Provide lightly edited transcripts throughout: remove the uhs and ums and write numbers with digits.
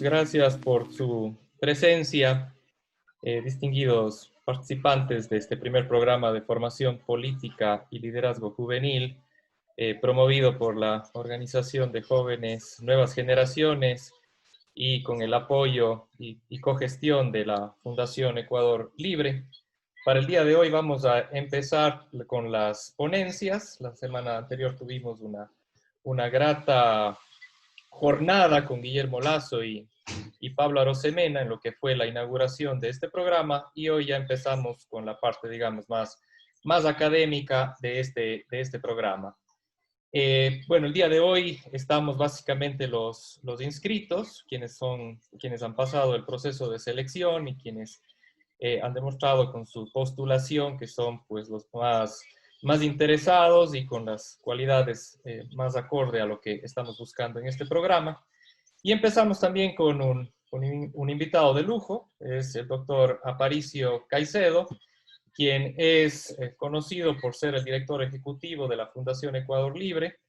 gracias por su presencia, distinguidos participantes de este primer programa de formación política y liderazgo juvenil, promovido por la Organización de Jóvenes Nuevas Generaciones y con el apoyo y cogestión de la Fundación Ecuador Libre. Para el día de hoy vamos a empezar con las ponencias. La semana anterior tuvimos una grata jornada con Guillermo Lazo y Pablo Arosemena en lo que fue la inauguración de este programa, y hoy ya empezamos con la parte, digamos, más académica de este programa. Bueno, el día de hoy estamos básicamente los inscritos, quienes han pasado el proceso de selección y quienes han demostrado con su postulación que son pues los más interesados y con las cualidades más acorde a lo que estamos buscando en este programa. Y empezamos también con un invitado de lujo, es el doctor Aparicio Caicedo, quien es conocido por ser el director ejecutivo de la Fundación Ecuador Libre.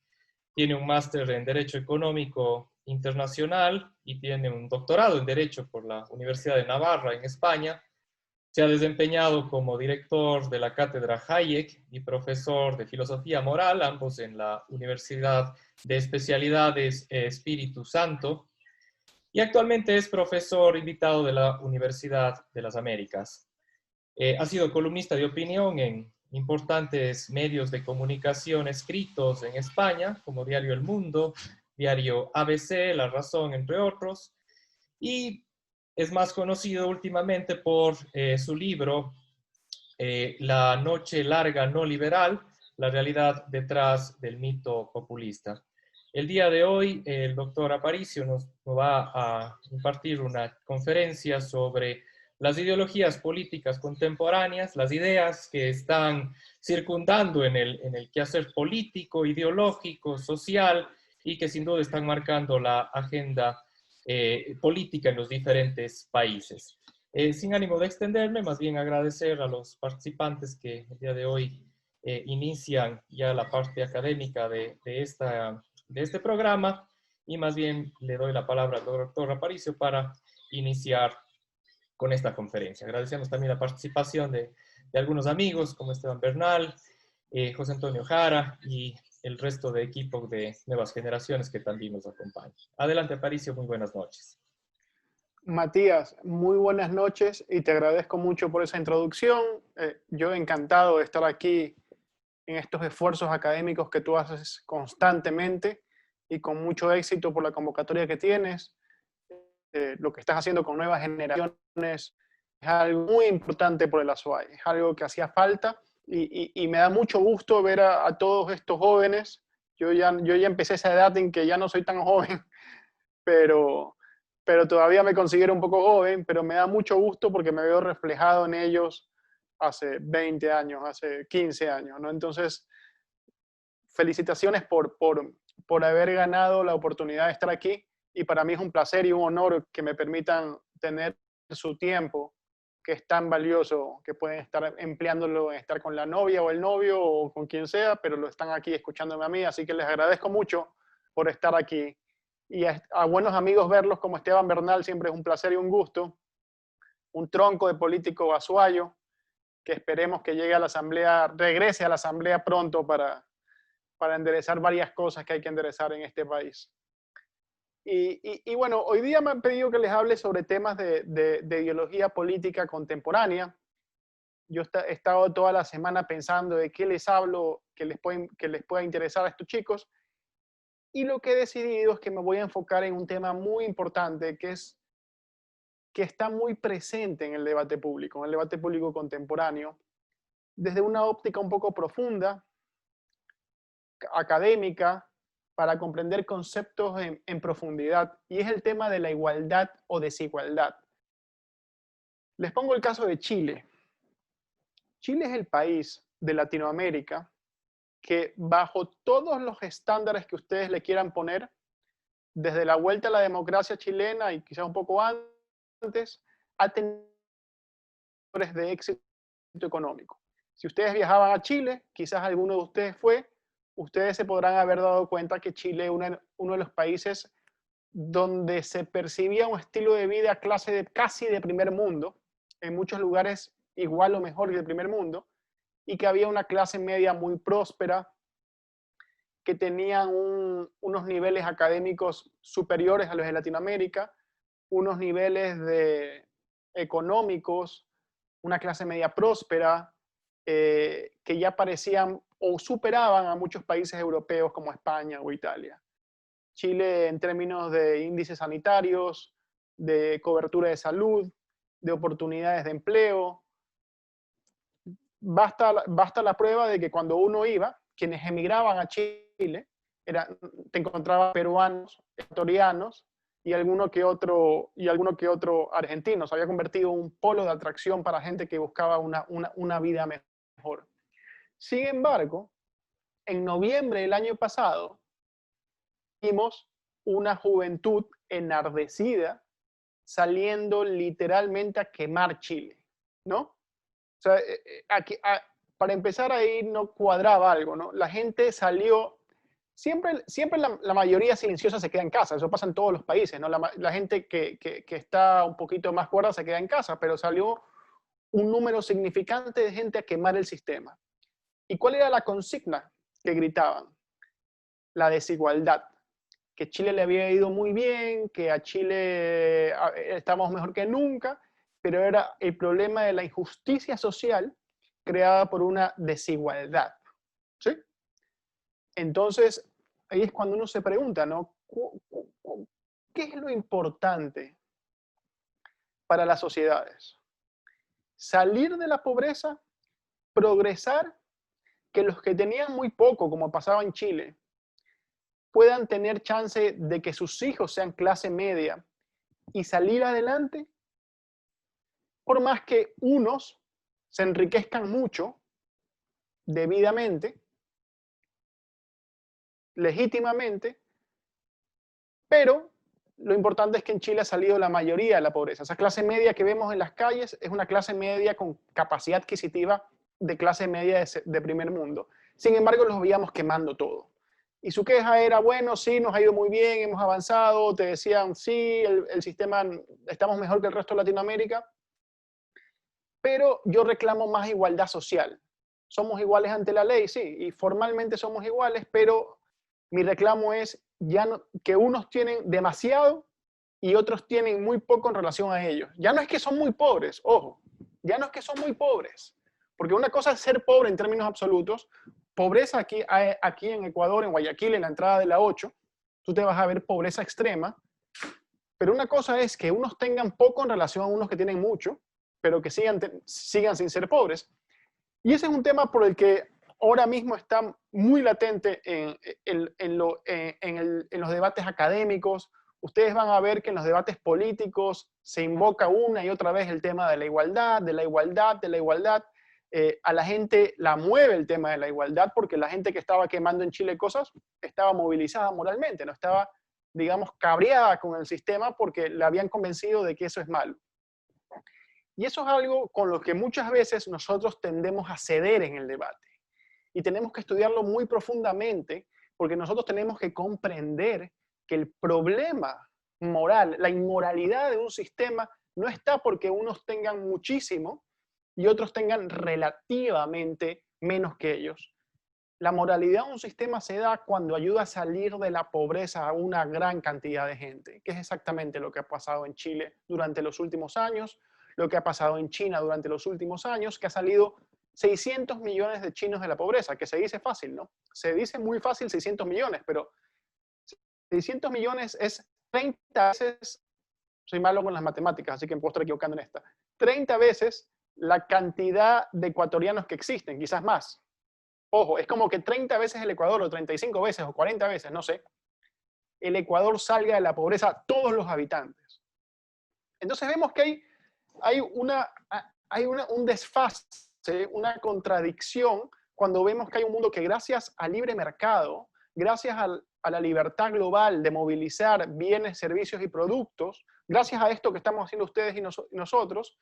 Tiene un máster en Derecho Económico Internacional y tiene un doctorado en Derecho por la Universidad de Navarra en España. Se ha desempeñado como director de la Cátedra Hayek y profesor de Filosofía Moral, ambos en la Universidad de Especialidades Espíritu Santo, y actualmente es profesor invitado de la Universidad de las Américas. Ha sido columnista de opinión en importantes medios de comunicación escritos en España, como Diario El Mundo, Diario ABC, La Razón, entre otros, y es más conocido últimamente por su libro La noche larga no liberal, la realidad detrás del mito populista. El día de hoy, el doctor Aparicio nos va a impartir una conferencia sobre las ideologías políticas contemporáneas, las ideas que están circundando en el quehacer político, ideológico, social, y que sin duda están marcando la agenda política en los diferentes países. Sin ánimo de extenderme, más bien agradecer a los participantes que el día de hoy inician ya la parte académica de este programa, y más bien le doy la palabra al doctor Aparicio para iniciar con esta conferencia. Agradecemos también la participación de algunos amigos como Esteban Bernal, José Antonio Jara y el resto de equipo de Nuevas Generaciones que también nos acompaña. Adelante, Aparicio, muy buenas noches. Matías, muy buenas noches y te agradezco mucho por esa introducción. Yo encantado de estar aquí en estos esfuerzos académicos que tú haces constantemente y con mucho éxito por la convocatoria que tienes. Lo que estás haciendo con Nuevas Generaciones es algo muy importante por el Azuay, es algo que hacía falta y me da mucho gusto ver a todos estos jóvenes. Yo ya empecé esa edad en que ya no soy tan joven, pero todavía me considero un poco joven, pero me da mucho gusto porque me veo reflejado en ellos hace 20 años, hace 15 años, ¿no? Entonces, felicitaciones por haber ganado la oportunidad de estar aquí, y para mí es un placer y un honor que me permitan tener su tiempo, que es tan valioso, que pueden estar empleándolo en estar con la novia o el novio o con quien sea, pero lo están aquí escuchándome a mí, así que les agradezco mucho por estar aquí. Y a buenos amigos verlos como Esteban Bernal siempre es un placer y un gusto. Un tronco de político azuayo que esperemos que llegue a la asamblea, regrese a la asamblea pronto para enderezar varias cosas que hay que enderezar en este país. Y bueno, hoy día me han pedido que les hable sobre temas de ideología política contemporánea. Yo he estado toda la semana pensando de qué les hablo que les pueda interesar a estos chicos. Y lo que he decidido es que me voy a enfocar en un tema muy importante que está muy presente en el debate público contemporáneo, desde una óptica un poco profunda, académica, para comprender conceptos en profundidad, y es el tema de la igualdad o desigualdad. Les pongo el caso de Chile. Chile es el país de Latinoamérica que, bajo todos los estándares que ustedes le quieran poner, desde la vuelta a la democracia chilena y quizás un poco antes, ha tenido de éxito económico. Si ustedes viajaban a Chile, quizás alguno de ustedes ustedes se podrán haber dado cuenta que Chile es uno de los países donde se percibía un estilo de vida casi de primer mundo, en muchos lugares igual o mejor que el primer mundo, y que había una clase media muy próspera, que tenían unos niveles académicos superiores a los de Latinoamérica, unos niveles económicos, una clase media próspera, que ya parecían o superaban a muchos países europeos como España o Italia. Chile en términos de índices sanitarios, de cobertura de salud, de oportunidades de empleo. Basta la prueba de que cuando uno iba, quienes emigraban a Chile, te encontrabas peruanos, ecuatorianos y alguno que otro argentino. Se había convertido en un polo de atracción para gente que buscaba una vida mejor. Sin embargo, en noviembre del año pasado, vimos una juventud enardecida saliendo literalmente a quemar Chile, ¿no? O sea, para empezar ahí no cuadraba algo, ¿no? La gente salió, siempre la mayoría silenciosa se queda en casa, eso pasa en todos los países, ¿no? La gente que está un poquito más cuerda se queda en casa, pero salió un número significante de gente a quemar el sistema. ¿Y cuál era la consigna que gritaban? La desigualdad. Que Chile le había ido muy bien, que a Chile estamos mejor que nunca, pero era el problema de la injusticia social creada por una desigualdad. ¿Sí? Entonces, ahí es cuando uno se pregunta, ¿no? ¿Qué es lo importante para las sociedades? Salir de la pobreza, progresar, que los que tenían muy poco, como pasaba en Chile, puedan tener chance de que sus hijos sean clase media y salir adelante, por más que unos se enriquezcan mucho, debidamente, legítimamente, pero lo importante es que en Chile ha salido la mayoría de la pobreza. Esa clase media que vemos en las calles es una clase media con capacidad adquisitiva de clase media de primer mundo. Sin embargo, los veíamos quemando todo. Y su queja era, bueno, sí, nos ha ido muy bien, hemos avanzado, te decían, sí, el sistema, estamos mejor que el resto de Latinoamérica, pero yo reclamo más igualdad social. Somos iguales ante la ley, sí, y formalmente somos iguales, pero mi reclamo es ya no, que unos tienen demasiado y otros tienen muy poco en relación a ellos. Ya no es que son muy pobres, ojo, ya no es que son muy pobres, porque una cosa es ser pobre en términos absolutos. Pobreza aquí en Ecuador, en Guayaquil, en la entrada de la 8, tú te vas a ver pobreza extrema, pero una cosa es que unos tengan poco en relación a unos que tienen mucho, pero que sigan sin ser pobres. Y ese es un tema por el que ahora mismo está muy latente en los debates académicos. Ustedes van a ver que en los debates políticos se invoca una y otra vez el tema de la igualdad, de la igualdad, de la igualdad. A la gente la mueve el tema de la igualdad porque la gente que estaba quemando en Chile cosas estaba movilizada moralmente, no estaba, digamos, cabreada con el sistema porque le habían convencido de que eso es malo. Y eso es algo con lo que muchas veces nosotros tendemos a ceder en el debate. Y tenemos que estudiarlo muy profundamente porque nosotros tenemos que comprender que el problema moral, la inmoralidad de un sistema no está porque unos tengan muchísimo y otros tengan relativamente menos que ellos. La moralidad de un sistema se da cuando ayuda a salir de la pobreza a una gran cantidad de gente, que es exactamente lo que ha pasado en Chile durante los últimos años, lo que ha pasado en China durante los últimos años, que ha salido 600 millones de chinos de la pobreza, que se dice fácil, ¿no? Se dice muy fácil 600 millones, pero 600 millones es 30 veces, soy malo con las matemáticas, así que me puedo estar equivocando en esta, 30 veces la cantidad de ecuatorianos que existen, quizás más. Ojo, es como que 30 veces el Ecuador, o 35 veces, o 40 veces, no sé, el Ecuador salga de la pobreza todos los habitantes. Entonces vemos que hay un desfase, una contradicción cuando vemos que hay un mundo que gracias al libre mercado, gracias a la libertad global de movilizar bienes, servicios y productos, gracias a esto que estamos haciendo ustedes y nosotros,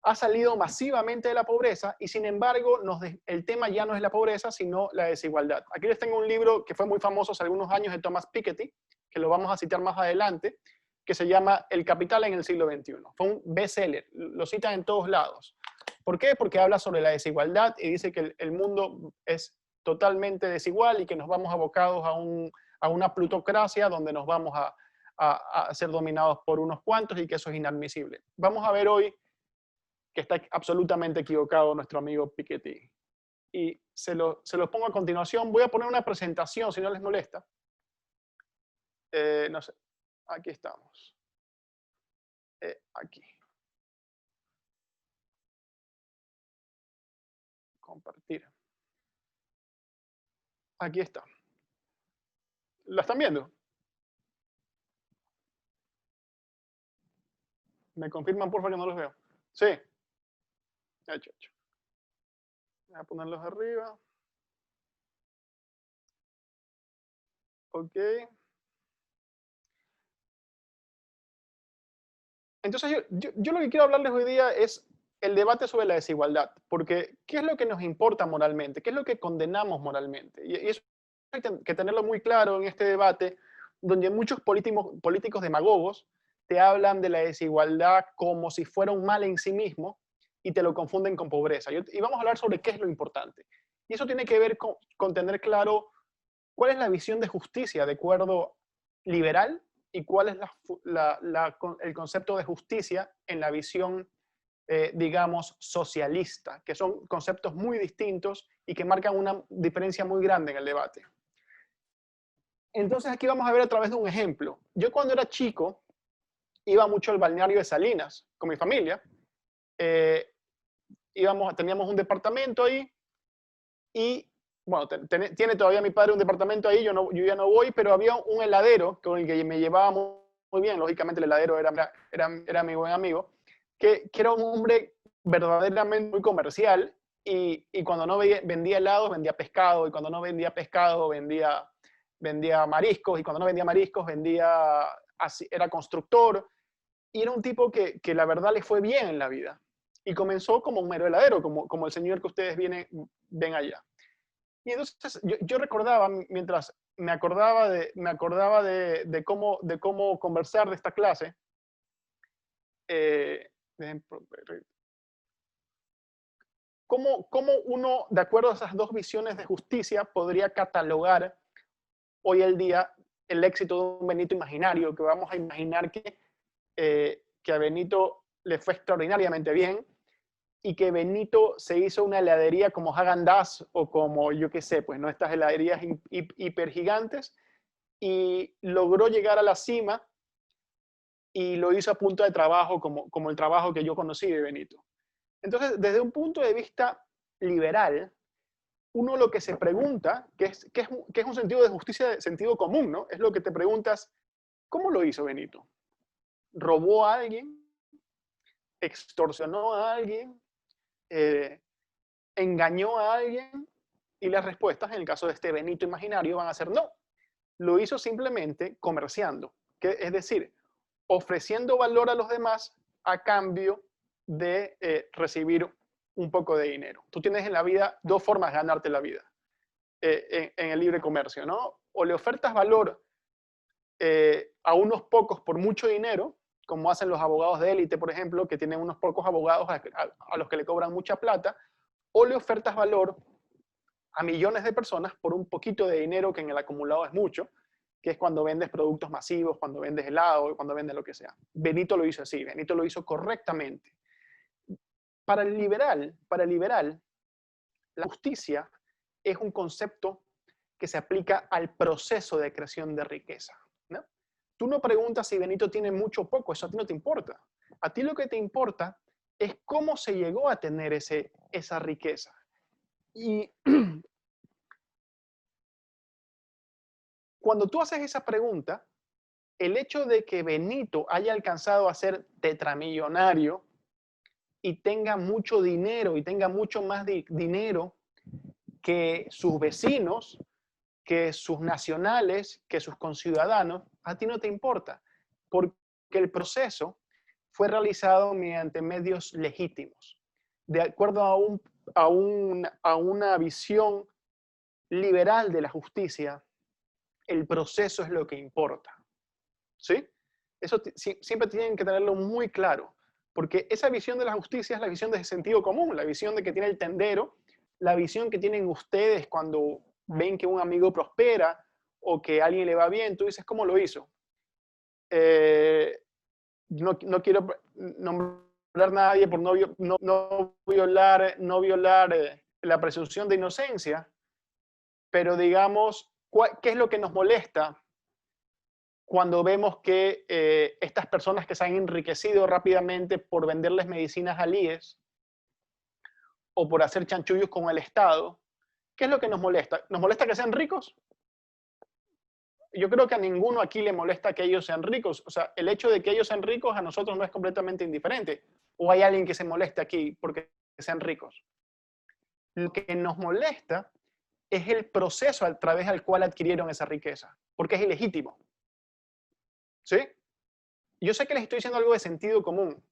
ha salido masivamente de la pobreza y sin embargo el tema ya no es la pobreza, sino la desigualdad. Aquí les tengo un libro que fue muy famoso hace algunos años de Thomas Piketty, que lo vamos a citar más adelante, que se llama El Capital en el siglo XXI. Fue un bestseller, lo citan en todos lados. ¿Por qué? Porque habla sobre la desigualdad y dice que el mundo es totalmente desigual y que nos vamos abocados a una plutocracia donde nos vamos a ser dominados por unos cuantos y que eso es inadmisible. Vamos a ver hoy que está absolutamente equivocado nuestro amigo Piketty. Y se los pongo a continuación. Voy a poner una presentación, si no les molesta. No sé, aquí estamos. Aquí. Compartir. Aquí está. ¿La están viendo? ¿Me confirman, por favor, que no los veo? Sí. Hecho. Voy a ponerlos arriba. Ok. Entonces, yo lo que quiero hablarles hoy día es el debate sobre la desigualdad, porque ¿qué es lo que nos importa moralmente? ¿Qué es lo que condenamos moralmente? Y eso hay que tenerlo muy claro en este debate, donde muchos políticos demagogos te hablan de la desigualdad como si fuera un mal en sí mismo y te lo confunden con pobreza. Y vamos a hablar sobre qué es lo importante. Y eso tiene que ver con tener claro cuál es la visión de justicia de acuerdo liberal y cuál es el concepto de justicia en la visión, digamos, socialista, que son conceptos muy distintos y que marcan una diferencia muy grande en el debate. Entonces aquí vamos a ver a través de un ejemplo. Yo cuando era chico iba mucho al balneario de Salinas con mi familia. Teníamos un departamento ahí y bueno, tiene todavía mi padre un departamento ahí, yo ya no voy, pero había un heladero con el que me llevaba muy bien, lógicamente el heladero era mi buen amigo, que era un hombre verdaderamente muy comercial y cuando no vendía helados, vendía pescado, y cuando no vendía pescado, vendía mariscos, y cuando no vendía mariscos, era constructor, y era un tipo que la verdad le fue bien en la vida. Y comenzó como un mero heladero, como el señor que ustedes ven allá. Y entonces yo recordaba, mientras me acordaba de cómo conversar de esta clase, cómo uno, de acuerdo a esas dos visiones de justicia, podría catalogar hoy el día el éxito de un Benito imaginario, que vamos a imaginar que a Benito le fue extraordinariamente bien, y que Benito se hizo una heladería como Häagen-Dazs o como, yo qué sé, pues, ¿no? Estas heladerías hiper gigantes, y logró llegar a la cima y lo hizo a punto de trabajo como el trabajo que yo conocí de Benito. Entonces, desde un punto de vista liberal, uno lo que se pregunta, que es un sentido de justicia, de sentido común, ¿no? Es lo que te preguntas, ¿cómo lo hizo Benito? ¿Robó a alguien? ¿Extorsionó a alguien? ¿Engañó a alguien? Y las respuestas, en el caso de este Benito imaginario, van a ser no. Lo hizo simplemente comerciando, es decir, ofreciendo valor a los demás a cambio de recibir un poco de dinero. Tú tienes en la vida dos formas de ganarte la vida en el libre comercio, ¿no? O le ofertas valor a unos pocos por mucho dinero, como hacen los abogados de élite, por ejemplo, que tienen unos pocos abogados a los que le cobran mucha plata, o le ofertas valor a millones de personas por un poquito de dinero que en el acumulado es mucho, que es cuando vendes productos masivos, cuando vendes helado, cuando vendes lo que sea. Benito lo hizo así, Benito lo hizo correctamente. Para el liberal, la justicia es un concepto que se aplica al proceso de creación de riqueza, ¿no? Tú no preguntas si Benito tiene mucho o poco, eso a ti no te importa. A ti lo que te importa es cómo se llegó a tener esa riqueza. Y cuando tú haces esa pregunta, el hecho de que Benito haya alcanzado a ser tetramillonario y tenga mucho dinero y tenga mucho más dinero que sus vecinos, que sus nacionales, que sus conciudadanos, a ti no te importa, porque el proceso fue realizado mediante medios legítimos, de acuerdo a una visión liberal de la justicia. El proceso es lo que importa. ¿sí? Eso siempre tienen que tenerlo muy claro, porque esa visión de la justicia es la visión de sentido común, la visión de que tiene el tendero, la visión que tienen ustedes cuando ven que un amigo prospera o que a alguien le va bien, tú dices, ¿cómo lo hizo? No quiero nombrar a nadie por no violar la presunción de inocencia, pero digamos, ¿qué es lo que nos molesta cuando vemos que estas personas que se han enriquecido rápidamente por venderles medicinas al IES o por hacer chanchullos con el Estado? ¿Qué es lo que nos molesta? ¿Nos molesta que sean ricos? Yo creo que a ninguno aquí le molesta que ellos sean ricos. O sea, el hecho de que ellos sean ricos a nosotros no es completamente indiferente. ¿O hay alguien que se moleste aquí porque sean ricos? Lo que nos molesta es el proceso a través del cual adquirieron esa riqueza, porque es ilegítimo. ¿Sí? Yo sé que les estoy diciendo algo de sentido común,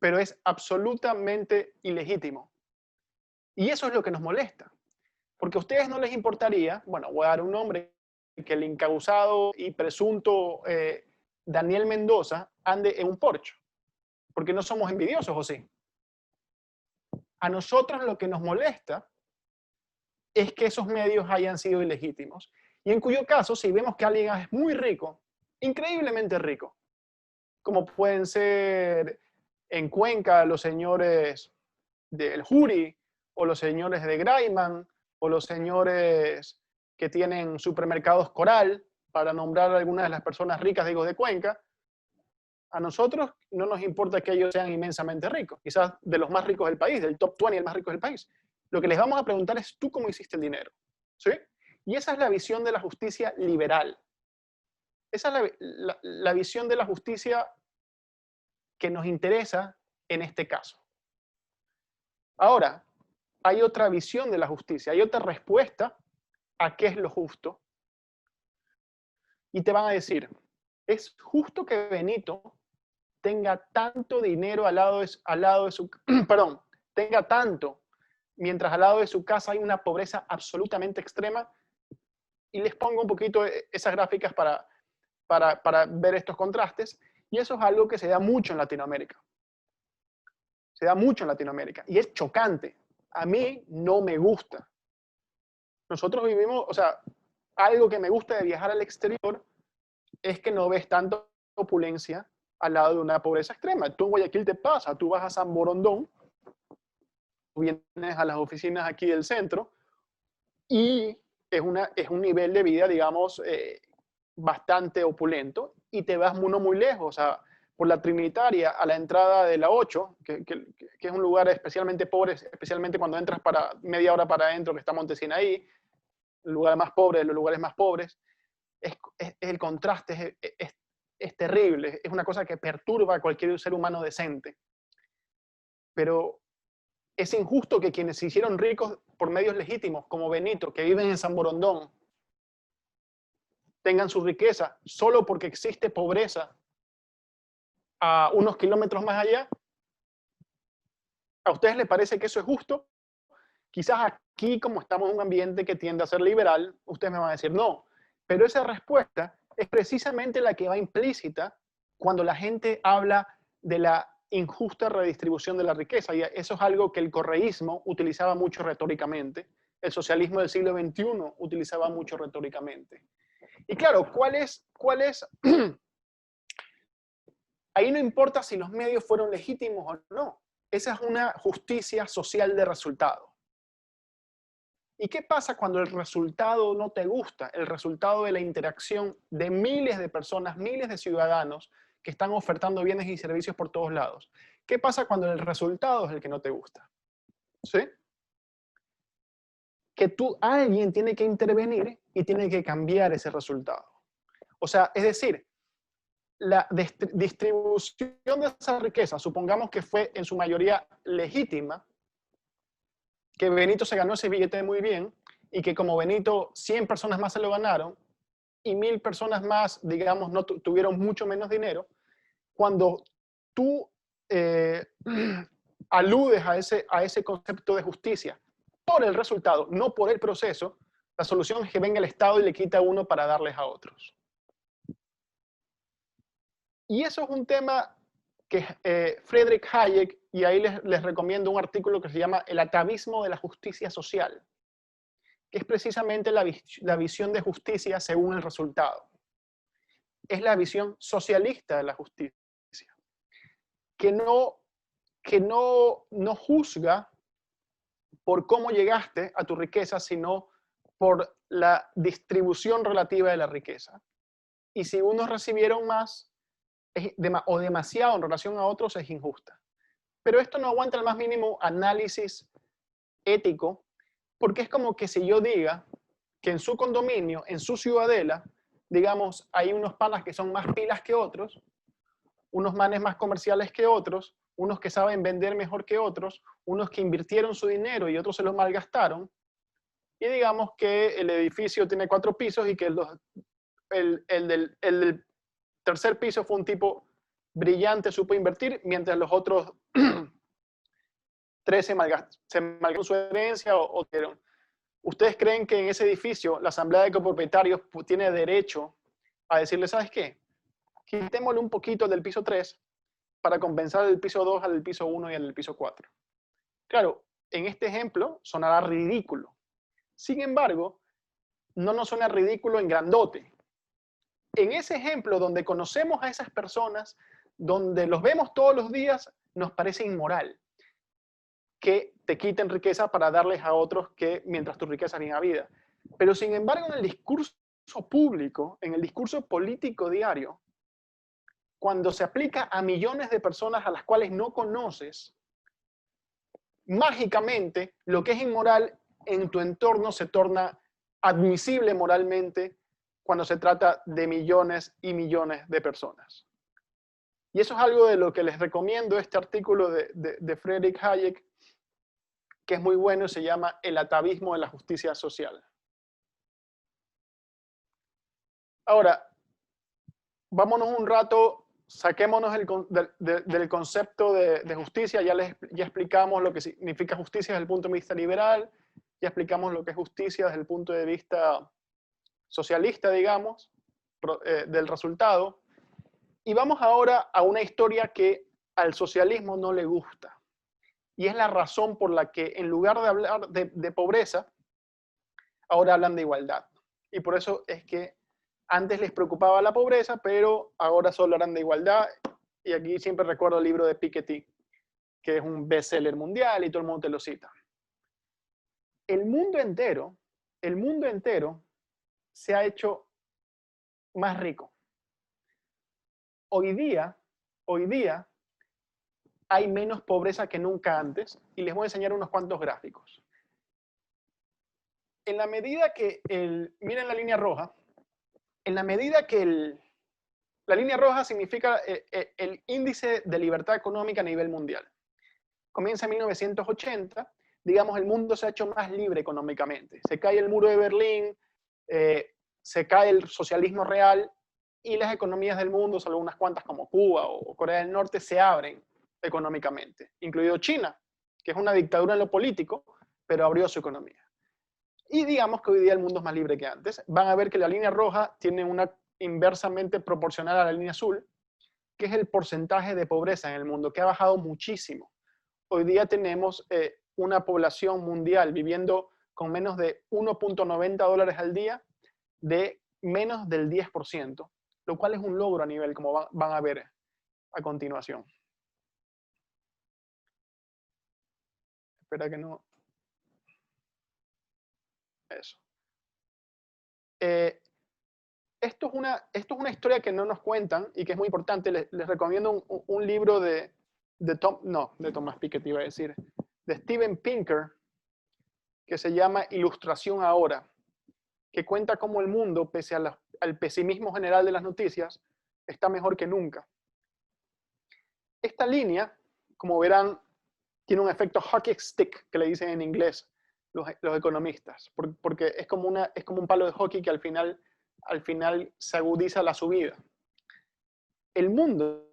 pero es absolutamente ilegítimo. Y eso es lo que nos molesta. Porque a ustedes no les importaría, bueno, voy a dar un nombre, que el encausado y presunto Daniel Mendoza ande en un Porsche, porque no somos envidiosos, ¿o sí? A nosotros lo que nos molesta es que esos medios hayan sido ilegítimos. Y en cuyo caso, si vemos que alguien es muy rico, increíblemente rico, como pueden ser en Cuenca los señores del Jury, o los señores de Graiman, o los señores que tienen supermercados Coral, para nombrar a algunas de las personas ricas, digo, de Cuenca, a nosotros no nos importa que ellos sean inmensamente ricos, quizás de los más ricos del país, del top 20, el más rico del país. Lo que les vamos a preguntar es, ¿tú cómo hiciste el dinero? ¿Sí? Y esa es la visión de la justicia liberal. Esa es la visión de la justicia que nos interesa en este caso. Ahora, hay otra visión de la justicia, hay otra respuesta a qué es lo justo. Y te van a decir, ¿es justo que Benito tenga tanto dinero al lado de su, perdón, tenga tanto, mientras al lado de su casa hay una pobreza absolutamente extrema? Y les pongo un poquito esas gráficas para ver estos contrastes. Y eso es algo que se da mucho en Latinoamérica. Se da mucho en Latinoamérica. Y es chocante. A mí no me gusta. Nosotros vivimos, o sea, algo que me gusta de viajar al exterior es que no ves tanta opulencia al lado de una pobreza extrema. Tú en Guayaquil te pasa, tú vas a San Borondón, vienes a las oficinas aquí del centro y es un nivel de vida, digamos, bastante opulento, y te vas uno muy lejos, o sea, por la Trinitaria a la entrada de la 8, que es un lugar especialmente pobre, especialmente cuando entras para media hora para adentro, que está Montesinaí, el lugar más pobre de los lugares más pobres. El contraste es terrible, es una cosa que perturba a cualquier ser humano decente. Pero es injusto que quienes se hicieron ricos por medios legítimos, como Benito, que viven en San Borondón, tengan su riqueza solo porque existe pobreza a unos kilómetros más allá. ¿A ustedes les parece que eso es justo? Quizás aquí, como estamos en un ambiente que tiende a ser liberal, ustedes me van a decir no. Pero esa respuesta es precisamente la que va implícita cuando la gente habla de la injusta redistribución de la riqueza. Y eso es algo que el correísmo utilizaba mucho retóricamente. El socialismo del siglo XXI utilizaba mucho retóricamente. Y claro, ¿cuál es? Ahí no importa si los medios fueron legítimos o no. Esa es una justicia social de resultado. ¿Y qué pasa cuando el resultado no te gusta? El resultado de la interacción de miles de personas, miles de ciudadanos que están ofertando bienes y servicios por todos lados. ¿Qué pasa cuando el resultado es el que no te gusta? ¿Sí? Que alguien tiene que intervenir y tiene que cambiar ese resultado. O sea, es decir, la distribución de esa riqueza, supongamos que fue en su mayoría legítima, que Benito se ganó ese billete muy bien y que como Benito 100 personas más se lo ganaron y 1000 personas más, digamos, no tuvieron mucho menos dinero, cuando tú aludes a ese concepto de justicia por el resultado, no por el proceso, la solución es que venga el Estado y le quita a uno para darles a otros. Y eso es un tema que Friedrich Hayek, y ahí les recomiendo un artículo que se llama El atavismo de la justicia social, que es precisamente la visión de justicia según el resultado. Es la visión socialista de la justicia, que no juzga por cómo llegaste a tu riqueza, sino por la distribución relativa de la riqueza. Y si unos recibieron más o demasiado en relación a otros, es injusta. Pero esto no aguanta el más mínimo análisis ético, porque es como que si yo diga que en su condominio, en su ciudadela, digamos, hay unos panas que son más pilas que otros, unos manes más comerciales que otros, unos que saben vender mejor que otros, unos que invirtieron su dinero y otros se lo malgastaron, y digamos que el edificio tiene 4 pisos y que el del tercer piso fue un tipo brillante, supo invertir, mientras los otros 3 se malgastaron su herencia o dieron. ¿Ustedes creen que en ese edificio la asamblea de copropietarios tiene derecho a decirle, ¿sabes qué? Quitémosle un poquito del piso 3 para compensar el piso 2 al piso 1 y al piso 4? Claro, en este ejemplo sonará ridículo. Sin embargo, no nos suena ridículo en grandote. En ese ejemplo donde conocemos a esas personas, donde los vemos todos los días, nos parece inmoral que te quiten riqueza para darles a otros que mientras tu riqueza tenga vida. Pero sin embargo, en el discurso público, en el discurso político diario, cuando se aplica a millones de personas a las cuales no conoces, mágicamente lo que es inmoral en tu entorno se torna admisible moralmente cuando se trata de millones y millones de personas. Y eso es algo de lo que les recomiendo este artículo de Friedrich Hayek, que es muy bueno y se llama El atavismo de la justicia social. Ahora, vámonos un rato, saquémonos del concepto de justicia. Ya explicamos lo que significa justicia desde el punto de vista liberal, ya explicamos lo que es justicia desde el punto de vista socialista, digamos, del resultado. Y vamos ahora a una historia que al socialismo no le gusta. Y es la razón por la que en lugar de hablar de pobreza, ahora hablan de igualdad. Y por eso es que antes les preocupaba la pobreza, pero ahora solo hablan de igualdad. Y aquí siempre recuerdo el libro de Piketty, que es un bestseller mundial y todo el mundo te lo cita. El mundo entero se ha hecho más rico. Hoy día hay menos pobreza que nunca antes, y les voy a enseñar unos cuantos gráficos. En la medida que miren la línea roja, en la medida que la línea roja significa el índice de libertad económica a nivel mundial. Comienza en 1980, digamos, el mundo se ha hecho más libre económicamente. Se cae el muro de Berlín, se cae el socialismo real, y las economías del mundo, salvo unas cuantas como Cuba o Corea del Norte, se abren económicamente, incluido China, que es una dictadura en lo político, pero abrió su economía. Y digamos que hoy día el mundo es más libre que antes. Van a ver que la línea roja tiene una inversamente proporcional a la línea azul, que es el porcentaje de pobreza en el mundo, que ha bajado muchísimo. Hoy día tenemos una población mundial viviendo con menos de 1.90 dólares al día, de menos del 10%, lo cual es un logro a nivel, como van a ver a continuación. Espera que no... Eso. Esto es una historia que no nos cuentan y que es muy importante. Les recomiendo un libro de Thomas Piketty, iba a decir, de Steven Pinker, que se llama Ilustración Ahora, que cuenta cómo el mundo, pese al pesimismo general de las noticias, está mejor que nunca. Esta línea, como verán, tiene un efecto hockey stick, que le dicen en inglés los economistas, porque es como un palo de hockey que al final se agudiza la subida. El mundo,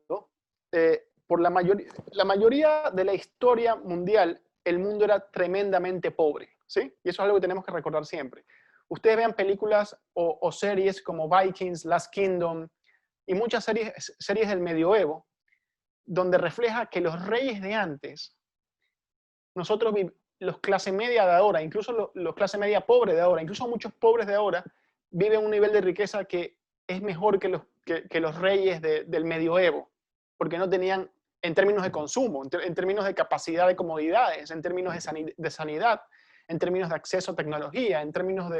por la mayoría de la historia mundial, el mundo era tremendamente pobre, ¿sí? Y eso es algo que tenemos que recordar siempre. Ustedes vean películas o series como Vikings, Last Kingdom, y muchas series del medioevo, donde refleja que los reyes de antes, nosotros, los clase media de ahora, incluso los clase media pobre de ahora, incluso muchos pobres de ahora, viven un nivel de riqueza que es mejor que los reyes del medioevo, porque no tenían, en términos de consumo, en términos de capacidad de comodidades, en términos de sanidad, en términos de acceso a tecnología, en términos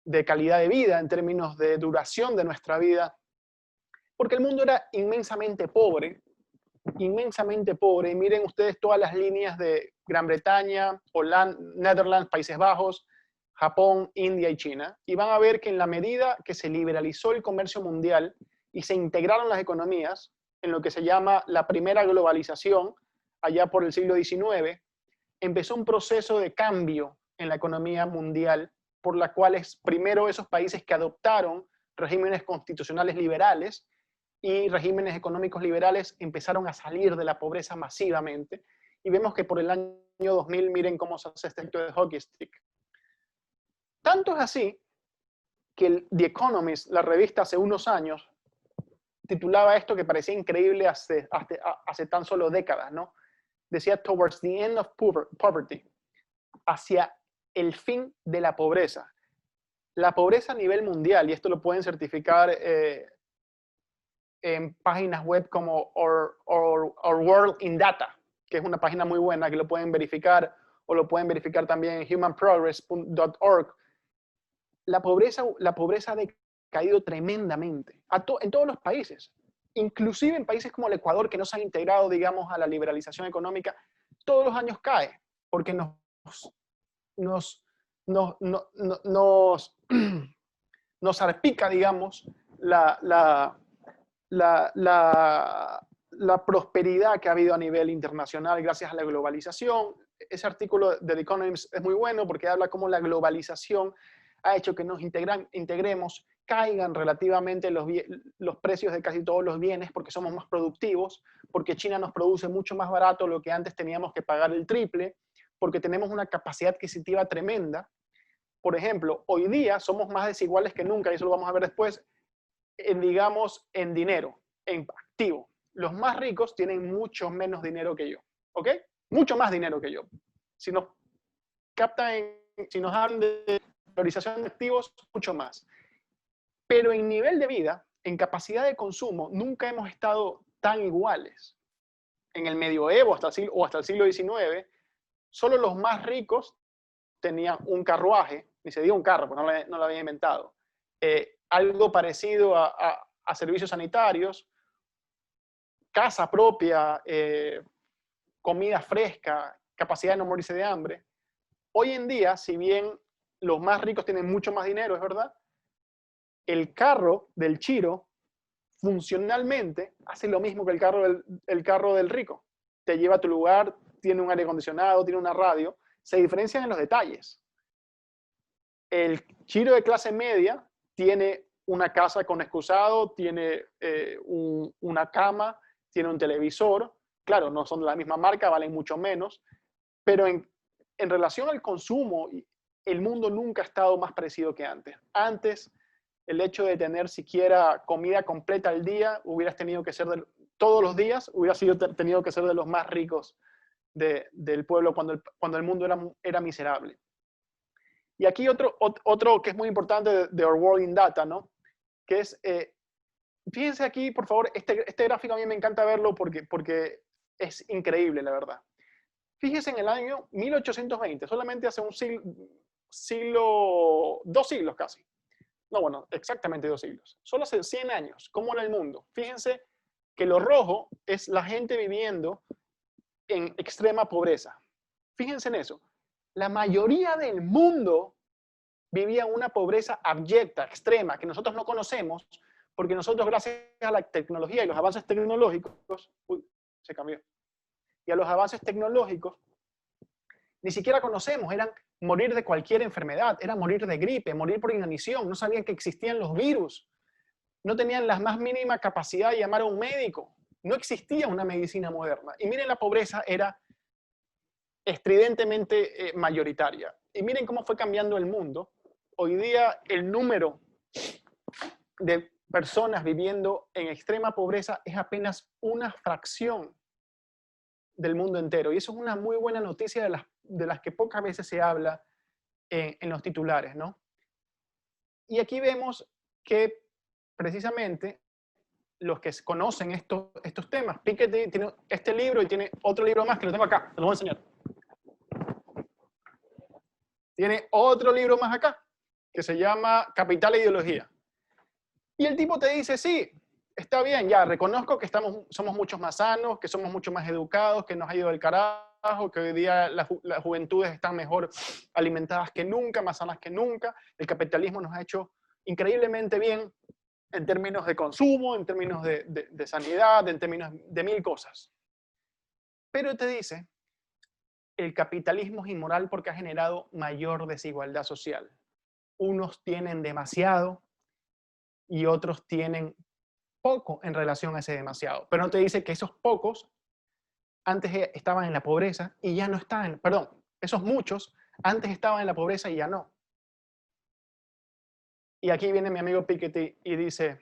de calidad de vida, en términos de duración de nuestra vida, porque el mundo era inmensamente pobre, y miren ustedes todas las líneas de Gran Bretaña, Holanda, Netherlands, Países Bajos, Japón, India y China, y van a ver que en la medida que se liberalizó el comercio mundial y se integraron las economías en lo que se llama la primera globalización, allá por el siglo XIX, empezó un proceso de cambio en la economía mundial, por la cual primero esos países que adoptaron regímenes constitucionales liberales y regímenes económicos liberales empezaron a salir de la pobreza masivamente. Y vemos que por el año 2000, miren cómo se hace este efecto de hockey stick. Tanto es así que The Economist, la revista hace unos años, titulaba esto que parecía increíble hace tan solo décadas, ¿no? Decía, towards the end of poverty, hacia el fin de la pobreza. La pobreza a nivel mundial, y esto lo pueden certificar en páginas web como Our World in Data, que es una página muy buena, que lo pueden verificar, o lo pueden verificar también en humanprogress.org. La pobreza ha decaído tremendamente en todos los países, inclusive en países como el Ecuador, que no se han integrado, digamos, a la liberalización económica, todos los años cae, porque nos salpica, digamos, la prosperidad que ha habido a nivel internacional gracias a la globalización. Ese artículo de The Economist es muy bueno porque habla cómo la globalización ha hecho que nos integremos, caigan relativamente los precios de casi todos los bienes porque somos más productivos, porque China nos produce mucho más barato lo que antes teníamos que pagar el triple, porque tenemos una capacidad adquisitiva tremenda. Por ejemplo, hoy día somos más desiguales que nunca, y eso lo vamos a ver después, digamos, en dinero, en activo. Los más ricos tienen mucho menos dinero que yo, ¿ok? Mucho más dinero que yo. Si nos si nos hablan de valorización de activos, mucho más. Pero en nivel de vida, en capacidad de consumo, nunca hemos estado tan iguales. En el medioevo hasta el siglo XIX, solo los más ricos tenían un carruaje, ni se dio un carro, pues no lo habían inventado. Algo parecido a servicios sanitarios, casa propia, comida fresca, capacidad de no morirse de hambre. Hoy en día, si bien los más ricos tienen mucho más dinero, es verdad, el carro del chiro funcionalmente hace lo mismo que el carro del rico. Te lleva a tu lugar, tiene un aire acondicionado, tiene una radio, se diferencian en los detalles. El chiro de clase media tiene una casa con excusado, tiene una cama, tiene un televisor. Claro, no son de la misma marca, valen mucho menos, pero en relación al consumo, el mundo nunca ha estado más parecido que antes. Antes, el hecho de tener siquiera comida completa al día, hubieras tenido que ser todos los días, hubieras tenido que ser de los más ricos del pueblo cuando el mundo era miserable. Y aquí otro que es muy importante de Our World in Data, ¿no? Que es, fíjense aquí, por favor, este gráfico a mí me encanta verlo porque es increíble, la verdad. Fíjense en el año 1820, solamente hace un siglo, 2 siglos casi. No, bueno, exactamente 2 siglos. Solo hace 100 años, ¿cómo era el mundo? Fíjense que lo rojo es la gente viviendo en extrema pobreza. Fíjense en eso. La mayoría del mundo vivía una pobreza abyecta, extrema, que nosotros no conocemos, porque nosotros, gracias a la tecnología y los avances tecnológicos, se cambió, y a los avances tecnológicos, ni siquiera conocemos, eran morir de cualquier enfermedad, era morir de gripe, morir por inanición, no sabían que existían los virus, no tenían la más mínima capacidad de llamar a un médico, no existía una medicina moderna. Y miren, la pobreza era estridentemente mayoritaria. Y miren cómo fue cambiando el mundo. Hoy día el número de personas viviendo en extrema pobreza es apenas una fracción del mundo entero. Y eso es una muy buena noticia de las que pocas veces se habla en los titulares, ¿no? Y aquí vemos que precisamente los que conocen estos temas, Piketty tiene este libro y tiene otro libro más que lo tengo acá, te lo voy a enseñar. Tiene otro libro más acá, que se llama Capital e Ideología. Y el tipo te dice, sí, está bien, ya, reconozco que somos muchos más sanos, que somos mucho más educados, que nos ha ido del carajo, que hoy día las juventudes están mejor alimentadas que nunca, más sanas que nunca, el capitalismo nos ha hecho increíblemente bien en términos de consumo, en términos de sanidad, en términos de mil cosas. Pero te dice, el capitalismo es inmoral porque ha generado mayor desigualdad social. Unos tienen demasiado y otros tienen poco en relación a ese demasiado. Pero no te dice que esos pocos antes estaban en la pobreza y ya no están, perdón, esos muchos antes estaban en la pobreza y ya no. Y aquí viene mi amigo Piketty y dice,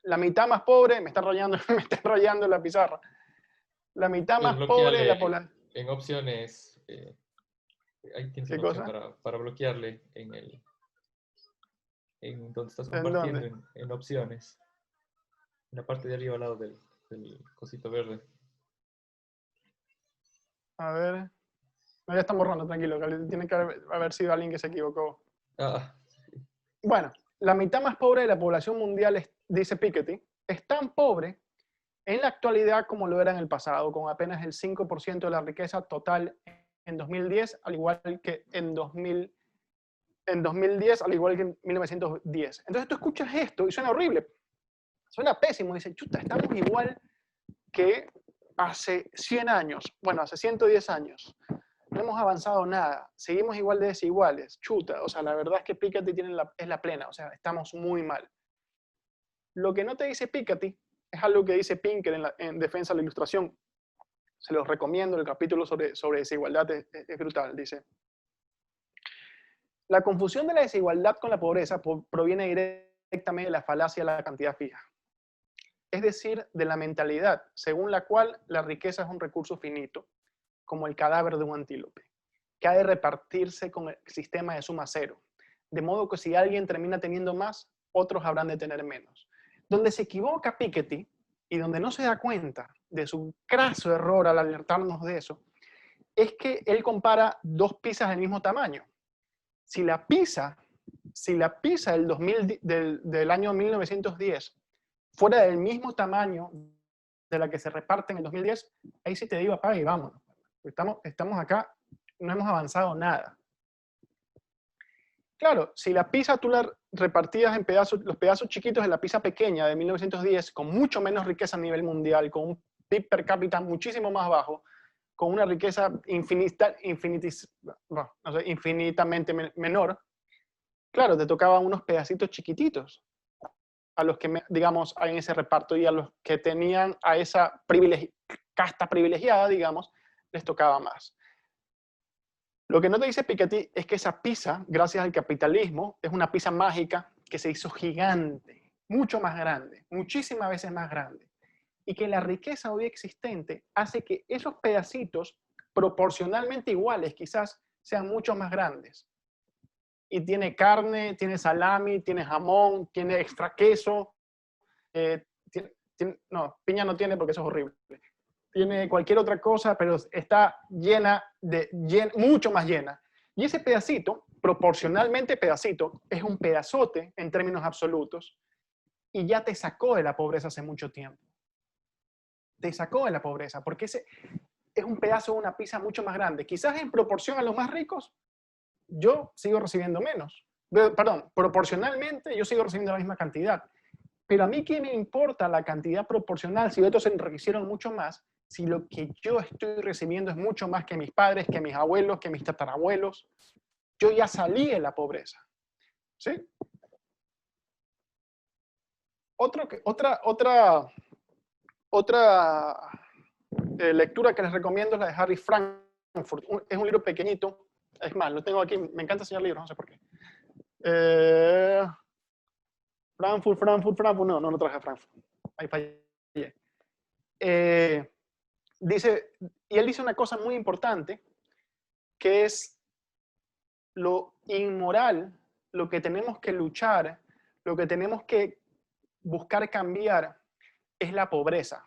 la mitad más pobre, me está enrollando en la pizarra, la mitad Puedes más pobre de la bloquearle población. en opciones, ahí tienes ¿Qué una opción cosa? para bloquearle en donde estás ¿En compartiendo dónde? en opciones, en la parte de arriba al lado del cosito verde. A ver. No, ya están borrando, tranquilo, que tiene que haber sido alguien que se equivocó. Ah, Bueno, la mitad más pobre de la población mundial, dice Piketty, es tan pobre en la actualidad como lo era en el pasado, con apenas el 5% de la riqueza total en 2010, al igual que en 2010, al igual que en 1910. Entonces tú escuchas esto y suena horrible, suena pésimo, y dices, chuta, estamos igual que hace 100 años, bueno, hace 110 años. No hemos avanzado nada, seguimos igual de desiguales, chuta, o sea, la verdad es que Piketty es la plena, o sea, estamos muy mal. Lo que no te dice Piketty es algo que dice Pinker en Defensa de la Ilustración. Se los recomiendo, el capítulo sobre desigualdad es brutal. Dice, la confusión de la desigualdad con la pobreza proviene directamente de la falacia de la cantidad fija. Es decir, de la mentalidad según la cual la riqueza es un recurso finito, como el cadáver de un antílope, que ha de repartirse con el sistema de suma cero. De modo que si alguien termina teniendo más, otros habrán de tener menos. Donde se equivoca Piketty y donde no se da cuenta de su craso error al alertarnos de eso, es que él compara dos pizzas del mismo tamaño. Si la pizza del año 1910 fuera del mismo tamaño de la que se reparte en el 2010, ahí sí te digo apaga y vámonos. Estamos acá, no hemos avanzado nada. Claro, si la pizza tú la repartías en pedazos, los pedazos chiquitos de la pizza pequeña de 1910, con mucho menos riqueza a nivel mundial, con un PIB per cápita muchísimo más bajo, con una riqueza infinitamente menor, claro, te tocaban unos pedacitos chiquititos a los que, digamos, hay en ese reparto, y a los que tenían a esa casta privilegiada, digamos, les tocaba más. Lo que no te dice Piketty es que esa pizza, gracias al capitalismo, es una pizza mágica que se hizo gigante, mucho más grande, muchísimas veces más grande, y que la riqueza hoy existente hace que esos pedacitos proporcionalmente iguales quizás sean mucho más grandes. Y tiene carne, tiene salami, tiene jamón, tiene extra queso, no, piña no tiene porque eso es horrible. Tiene cualquier otra cosa, pero está mucho más llena. Y ese pedacito, proporcionalmente pedacito, es un pedazote en términos absolutos, y ya te sacó de la pobreza hace mucho tiempo. Te sacó de la pobreza, porque ese es un pedazo de una pizza mucho más grande. Quizás en proporción a los más ricos, yo sigo recibiendo menos. Perdón, proporcionalmente yo sigo recibiendo la misma cantidad. Pero a mí, ¿qué me importa la cantidad proporcional si otros se enriquecieron mucho más, si lo que yo estoy recibiendo es mucho más que mis padres, que mis abuelos, que mis tatarabuelos? Yo ya salí de la pobreza. ¿Sí? Otra lectura que les recomiendo es la de Harry Frankfurt. Es un libro pequeñito. Es más, lo tengo aquí. Me encanta enseñar libros, no sé por qué. Frankfurt, no traje Frankfurt. Ahí fallé. Y él dice una cosa muy importante, que es lo inmoral, lo que tenemos que luchar, lo que tenemos que buscar cambiar es la pobreza.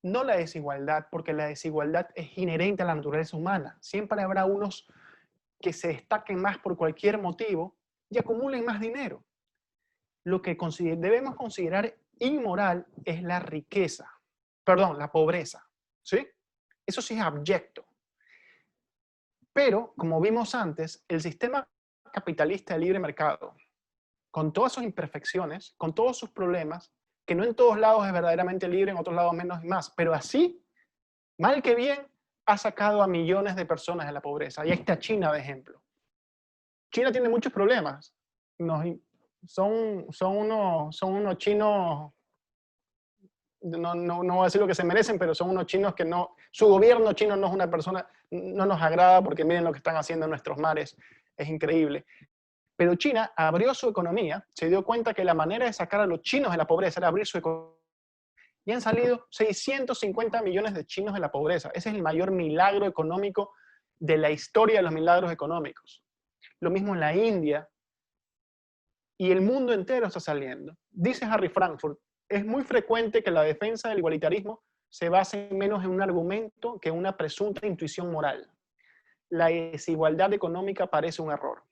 No la desigualdad, porque la desigualdad es inherente a la naturaleza humana. Siempre habrá unos que se destaquen más por cualquier motivo y acumulen más dinero. Lo que debemos considerar inmoral es la riqueza, perdón, la pobreza, ¿sí? Eso sí es abyecto. Pero, como vimos antes, el sistema capitalista de libre mercado, con todas sus imperfecciones, con todos sus problemas, que no en todos lados es verdaderamente libre, en otros lados menos y más, pero así, mal que bien, ha sacado a millones de personas de la pobreza. Y ahí está China, de ejemplo. China tiene muchos problemas. Son unos chinos, no voy a decir lo que se merecen, pero son unos chinos que no, su gobierno chino no es una persona, no nos agrada porque miren lo que están haciendo en nuestros mares, es increíble. Pero China abrió su economía, se dio cuenta que la manera de sacar a los chinos de la pobreza era abrir su economía. Y han salido 650 millones de chinos de la pobreza. Ese es el mayor milagro económico de la historia de los milagros económicos. Lo mismo en la India. Y el mundo entero está saliendo. Dice Harry Frankfurt, es muy frecuente que la defensa del igualitarismo se base menos en un argumento que en una presunta intuición moral. La desigualdad económica parece un error.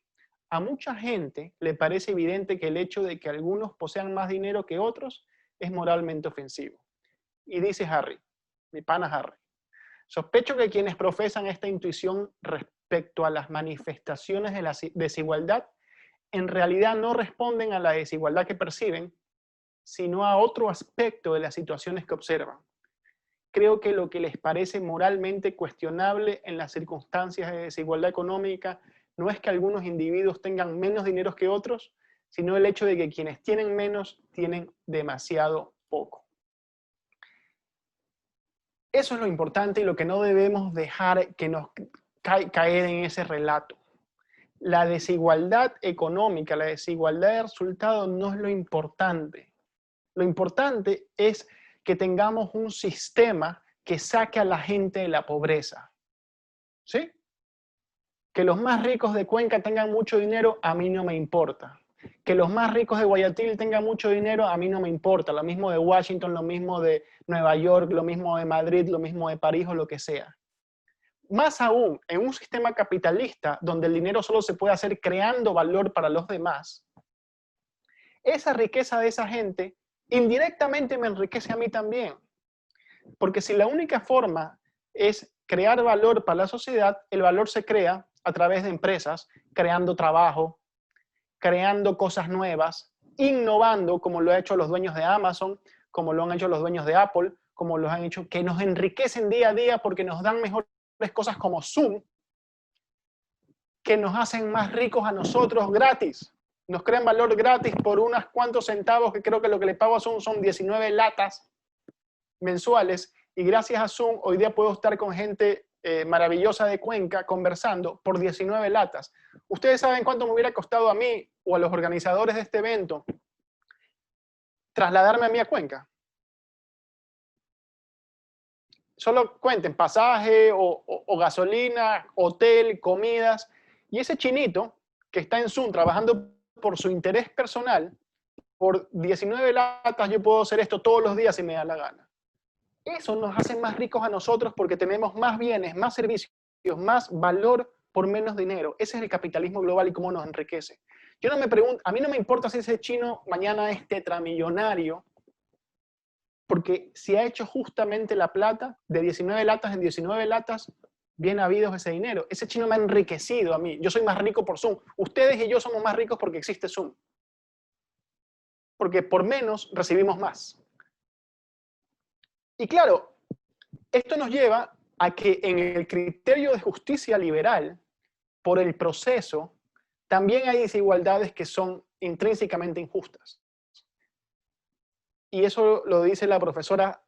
A mucha gente le parece evidente que el hecho de que algunos posean más dinero que otros es moralmente ofensivo. Y dice Harry, mi pana Harry, sospecho que quienes profesan esta intuición respecto a las manifestaciones de la desigualdad en realidad no responden a la desigualdad que perciben, sino a otro aspecto de las situaciones que observan. Creo que lo que les parece moralmente cuestionable en las circunstancias de desigualdad económica no es que algunos individuos tengan menos dinero que otros, sino el hecho de que quienes tienen menos tienen demasiado poco. Eso es lo importante y lo que no debemos dejar que nos caer en ese relato. La desigualdad económica, la desigualdad de resultados no es lo importante. Lo importante es que tengamos un sistema que saque a la gente de la pobreza. ¿Sí? Que los más ricos de Cuenca tengan mucho dinero, a mí no me importa. Que los más ricos de Guayaquil tengan mucho dinero, a mí no me importa. Lo mismo de Washington, lo mismo de Nueva York, lo mismo de Madrid, lo mismo de París o lo que sea. Más aún, en un sistema capitalista donde el dinero solo se puede hacer creando valor para los demás, esa riqueza de esa gente indirectamente me enriquece a mí también. Porque si la única forma es crear valor para la sociedad, el valor se crea a través de empresas, creando trabajo, creando cosas nuevas, innovando, como lo han hecho los dueños de Amazon, como lo han hecho los dueños de Apple, como lo han hecho, que nos enriquecen día a día porque nos dan mejores cosas como Zoom, que nos hacen más ricos a nosotros gratis. Nos crean valor gratis por unos cuantos centavos, que creo que lo que le pago a Zoom son 19 latas mensuales, y gracias a Zoom hoy día puedo estar con gente maravillosa de Cuenca conversando por 19 latas. ¿Ustedes saben cuánto me hubiera costado a mí o a los organizadores de este evento trasladarme a mí a Cuenca? Solo cuenten pasaje o gasolina, hotel, comidas. Y ese chinito que está en Zoom trabajando por su interés personal, por 19 latas yo puedo hacer esto todos los días si me da la gana. Eso nos hace más ricos a nosotros porque tenemos más bienes, más servicios, más valor por menos dinero. Ese es el capitalismo global y cómo nos enriquece. Yo no me pregunto, a mí no me importa si ese chino mañana es tetramillonario, porque si ha hecho justamente la plata de 19 latas en 19 latas, bien habido ese dinero. Ese chino me ha enriquecido a mí. Yo soy más rico por Zoom. Ustedes y yo somos más ricos porque existe Zoom. Porque por menos recibimos más. Y claro, esto nos lleva a que en el criterio de justicia liberal, por el proceso, también hay desigualdades que son intrínsecamente injustas. Y eso lo dice la profesora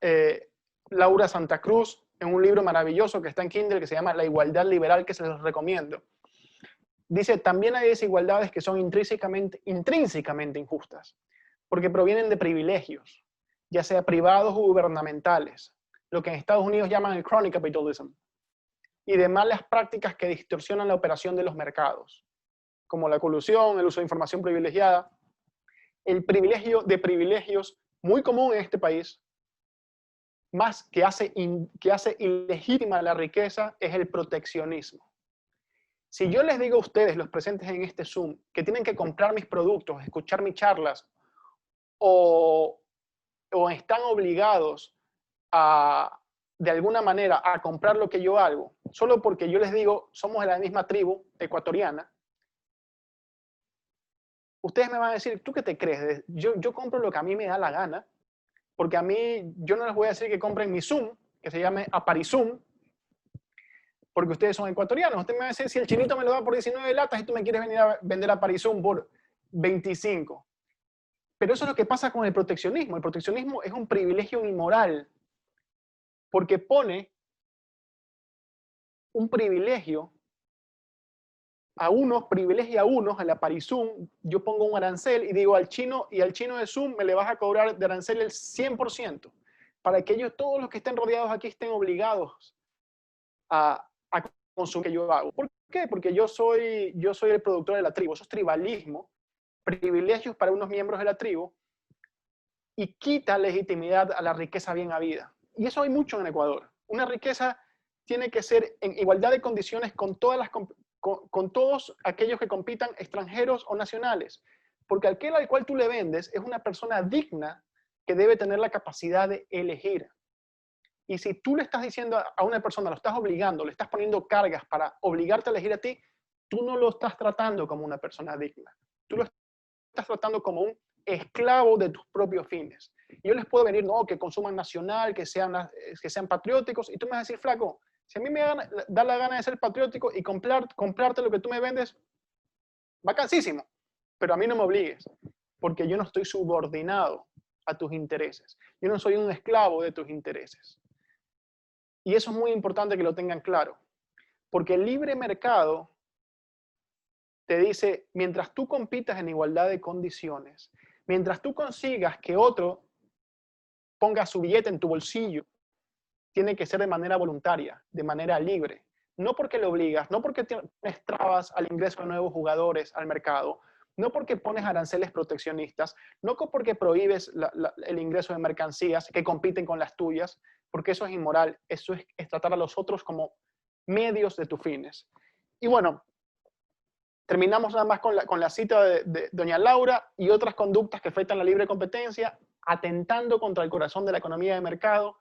Laura Santa Cruz en un libro maravilloso que está en Kindle que se llama La igualdad liberal, que se los recomiendo. Dice, también hay desigualdades que son intrínsecamente injustas, porque provienen de privilegios, ya sea privados o gubernamentales, lo que en Estados Unidos llaman el crony capitalism, y de malas prácticas que distorsionan la operación de los mercados, como la colusión, el uso de información privilegiada. El privilegio de privilegios muy común en este país, más que hace ilegítima la riqueza, es el proteccionismo. Si yo les digo a ustedes, los presentes en este Zoom, que tienen que comprar mis productos, escuchar mis charlas, o están obligados de alguna manera a comprar lo que yo hago, solo porque yo les digo, somos de la misma tribu ecuatoriana, ustedes me van a decir, ¿tú qué te crees? Yo compro lo que a mí me da la gana, porque a mí, yo no les voy a decir que compren mi Zoom, que se llame Aparizum, porque ustedes son ecuatorianos. Usted me va a decir, si el chinito me lo da por 19 latas y tú me quieres venir a vender Aparizum por 25. Pero eso es lo que pasa con el proteccionismo. El proteccionismo es un privilegio inmoral, porque pone un privilegio a unos, privilegia a unos, a la Parizum. Yo pongo un arancel y digo al chino de Zoom me le vas a cobrar de arancel el 100%, para que ellos, todos los que estén rodeados aquí, estén obligados a consumir lo que yo hago. ¿Por qué? Porque yo soy el productor de la tribu. Eso es tribalismo, privilegios para unos miembros de la tribu, y quita legitimidad a la riqueza bien habida. Y eso hay mucho en Ecuador. Una riqueza tiene que ser en igualdad de condiciones con todos aquellos que compitan, extranjeros o nacionales. Porque aquel al cual tú le vendes es una persona digna que debe tener la capacidad de elegir. Y si tú le estás diciendo a una persona, lo estás obligando, le estás poniendo cargas para obligarte a elegir a ti, tú no lo estás tratando como una persona digna. Tú lo estás tratando como un esclavo de tus propios fines. Y yo les puedo venir, no, que consuman nacional, que sean patrióticos, y tú me vas a decir, flaco, si a mí me da la gana de ser patriótico y comprarte lo que tú me vendes, vacancísimo, pero a mí no me obligues, porque yo no estoy subordinado a tus intereses. Yo no soy un esclavo de tus intereses. Y eso es muy importante que lo tengan claro, porque el libre mercado te dice, mientras tú compitas en igualdad de condiciones, mientras tú consigas que otro ponga su billete en tu bolsillo, tiene que ser de manera voluntaria, de manera libre. No porque lo obligas, no porque tienes trabas al ingreso de nuevos jugadores al mercado, no porque pones aranceles proteccionistas, no porque prohíbes el ingreso de mercancías que compiten con las tuyas, porque eso es inmoral, eso es tratar a los otros como medios de tus fines. Y bueno, terminamos nada más con la cita de doña Laura y otras conductas que afectan la libre competencia, atentando contra el corazón de la economía de mercado,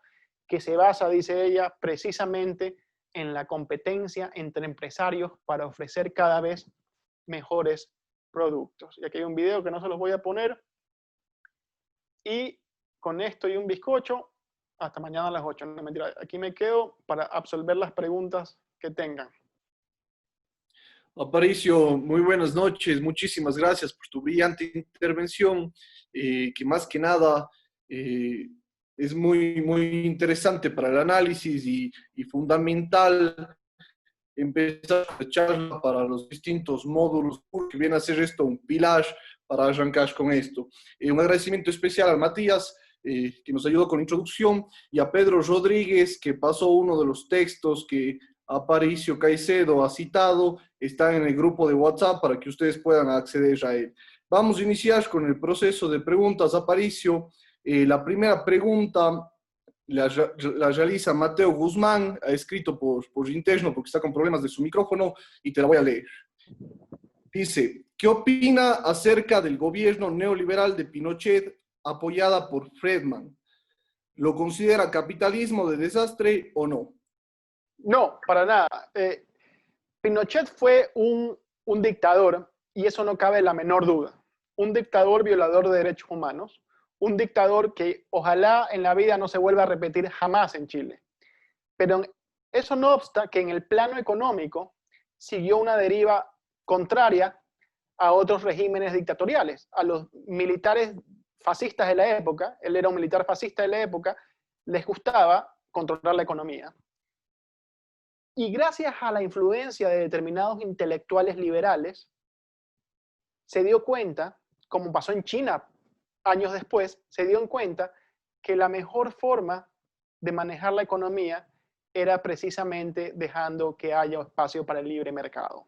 que se basa, dice ella, precisamente en la competencia entre empresarios para ofrecer cada vez mejores productos. Y aquí hay un video que no se los voy a poner. Y con esto y un bizcocho, hasta mañana a las 8. No, mentira, aquí me quedo para absolver las preguntas que tengan. Aparicio, muy buenas noches. Muchísimas gracias por tu brillante intervención, que más que nada es muy interesante para el análisis y fundamental empezar a charla para los distintos módulos, que viene a ser esto un pilar para arrancar con esto. Un agradecimiento especial a Matías, que nos ayudó con la introducción, y a Pedro Rodríguez, que pasó uno de los textos que Aparicio Caicedo ha citado, está en el grupo de WhatsApp para que ustedes puedan acceder a él. Vamos a iniciar con el proceso de preguntas, Aparicio. La primera pregunta la realiza Mateo Guzmán, ha escrito por interno porque está con problemas de su micrófono, y te la voy a leer. Dice, ¿qué opina acerca del gobierno neoliberal de Pinochet apoyada por Friedman? ¿Lo considera capitalismo de desastre o no? No, para nada. Pinochet fue un dictador, y eso no cabe la menor duda. Un dictador violador de derechos humanos, un dictador que ojalá en la vida no se vuelva a repetir jamás en Chile. Pero eso no obsta que en el plano económico siguió una deriva contraria a otros regímenes dictatoriales, a los militares fascistas de la época. Él era un militar fascista de la época, les gustaba controlar la economía. Y gracias a la influencia de determinados intelectuales liberales, se dio cuenta, como pasó en China años después, se dio cuenta que la mejor forma de manejar la economía era precisamente dejando que haya espacio para el libre mercado.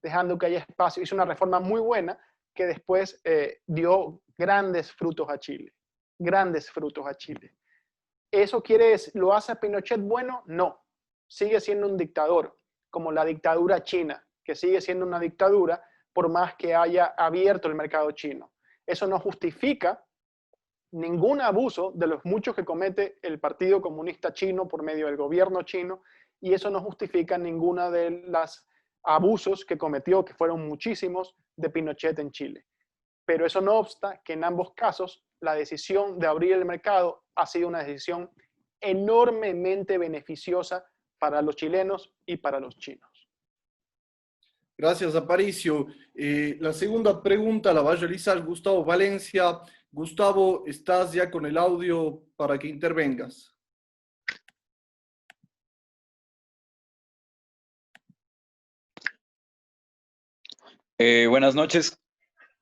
Dejando que haya espacio. Hizo una reforma muy buena que después dio grandes frutos a Chile. Grandes frutos a Chile. ¿Eso lo hace a Pinochet bueno? No. Sigue siendo un dictador, como la dictadura china, que sigue siendo una dictadura por más que haya abierto el mercado chino. Eso no justifica ningún abuso de los muchos que comete el Partido Comunista Chino por medio del gobierno chino, y eso no justifica ninguna de las abusos que cometió, que fueron muchísimos, de Pinochet en Chile. Pero eso no obsta que en ambos casos la decisión de abrir el mercado ha sido una decisión enormemente beneficiosa para los chilenos y para los chinos. Gracias, Aparicio. La segunda pregunta la va a realizar Gustavo Valencia. Gustavo, estás ya con el audio para que intervengas. Buenas noches.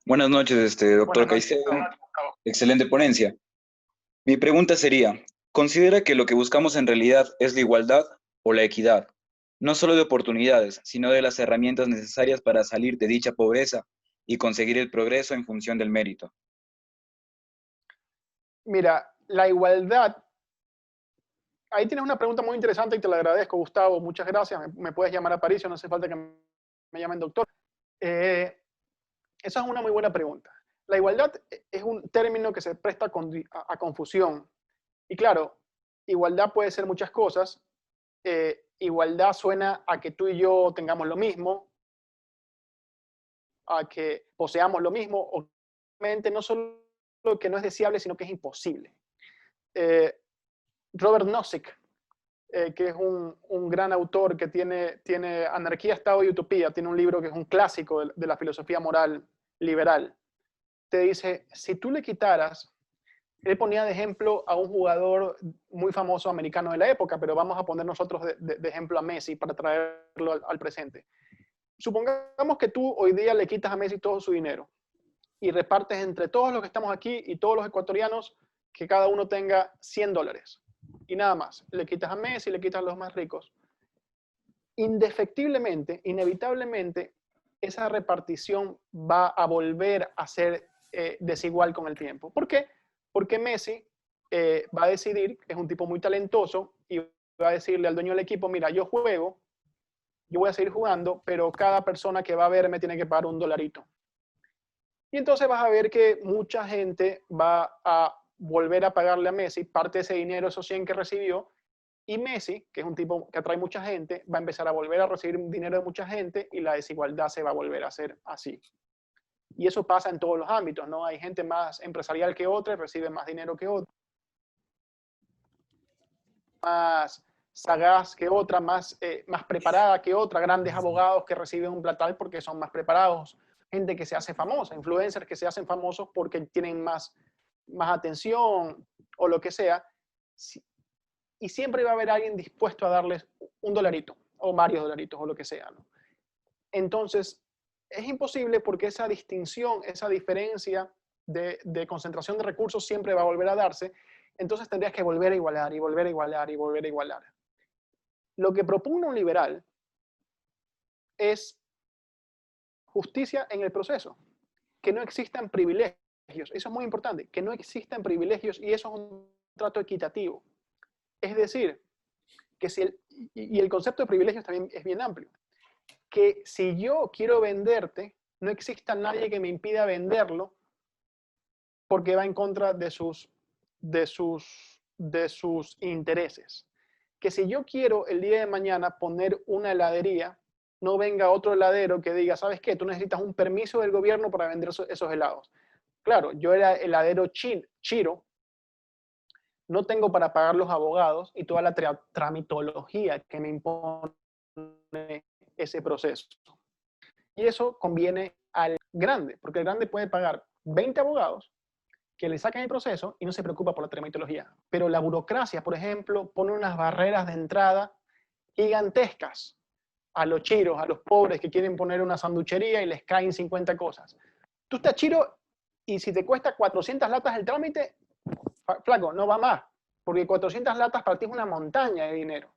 Buenas noches, doctor Caicedo. Excelente ponencia. Mi pregunta sería, ¿considera que lo que buscamos en realidad es la igualdad o la equidad? No solo de oportunidades, sino de las herramientas necesarias para salir de dicha pobreza y conseguir el progreso en función del mérito. Mira, la igualdad, ahí tienes una pregunta muy interesante y te la agradezco, Gustavo, muchas gracias. Me puedes llamar a Aparicio, no hace falta que me llamen doctor. Esa es una muy buena pregunta. La igualdad es un término que se presta a confusión. Y claro, igualdad puede ser muchas cosas. Igualdad suena a que tú y yo tengamos lo mismo, a que poseamos lo mismo, o realmente no solo que no es deseable, sino que es imposible. Robert Nozick, que es un gran autor que tiene Anarquía, Estado y Utopía, tiene un libro que es un clásico de la filosofía moral liberal. Te dice, si tú le quitaras, él ponía de ejemplo a un jugador muy famoso americano de la época, pero vamos a poner nosotros de ejemplo a Messi para traerlo al presente. Supongamos que tú hoy día le quitas a Messi todo su dinero y repartes entre todos los que estamos aquí y todos los ecuatorianos que cada uno tenga $100 y nada más. Le quitas a Messi, le quitas a los más ricos. Indefectiblemente, inevitablemente, esa repartición va a volver a ser desigual con el tiempo. ¿Por qué? Porque Messi va a decidir, es un tipo muy talentoso, y va a decirle al dueño del equipo, mira, yo juego, yo voy a seguir jugando, pero cada persona que va a verme tiene que pagar $1. Y entonces vas a ver que mucha gente va a volver a pagarle a Messi parte de ese dinero, esos 100 que recibió, y Messi, que es un tipo que atrae mucha gente, va a empezar a volver a recibir dinero de mucha gente y la desigualdad se va a volver a hacer así. Y eso pasa en todos los ámbitos, ¿no? Hay gente más empresarial que otra y recibe más dinero que otra. Más sagaz que otra, más preparada que otra, grandes abogados que reciben un platal porque son más preparados, gente que se hace famosa, influencers que se hacen famosos porque tienen más atención o lo que sea. Y siempre va a haber alguien dispuesto a darles $1 o varios dolaritos o lo que sea, ¿no? Entonces, es imposible porque esa distinción, esa diferencia de concentración de recursos siempre va a volver a darse. Entonces tendrías que volver a igualar y volver a igualar y volver a igualar. Lo que propone un liberal es justicia en el proceso, que no existan privilegios. Eso es muy importante, que no existan privilegios, y eso es un trato equitativo. Es decir, que y el concepto de privilegios también es bien amplio, que si yo quiero venderte, no exista nadie que me impida venderlo porque va en contra de sus intereses. Que si yo quiero el día de mañana poner una heladería, no venga otro heladero que diga, ¿sabes qué? Tú necesitas un permiso del gobierno para vender esos helados. Claro, yo era heladero Chiro, no tengo para pagar los abogados y toda la tramitología que me impone ese proceso. Y eso conviene al grande, porque el grande puede pagar 20 abogados que le saquen el proceso y no se preocupa por la tramitología. Pero la burocracia, por ejemplo, pone unas barreras de entrada gigantescas a los chiros, a los pobres que quieren poner una sanduchería y les caen 50 cosas. Tú estás chiro y si te cuesta 400 latas el trámite, flaco, no va más, porque 400 latas para ti es una montaña de dinero.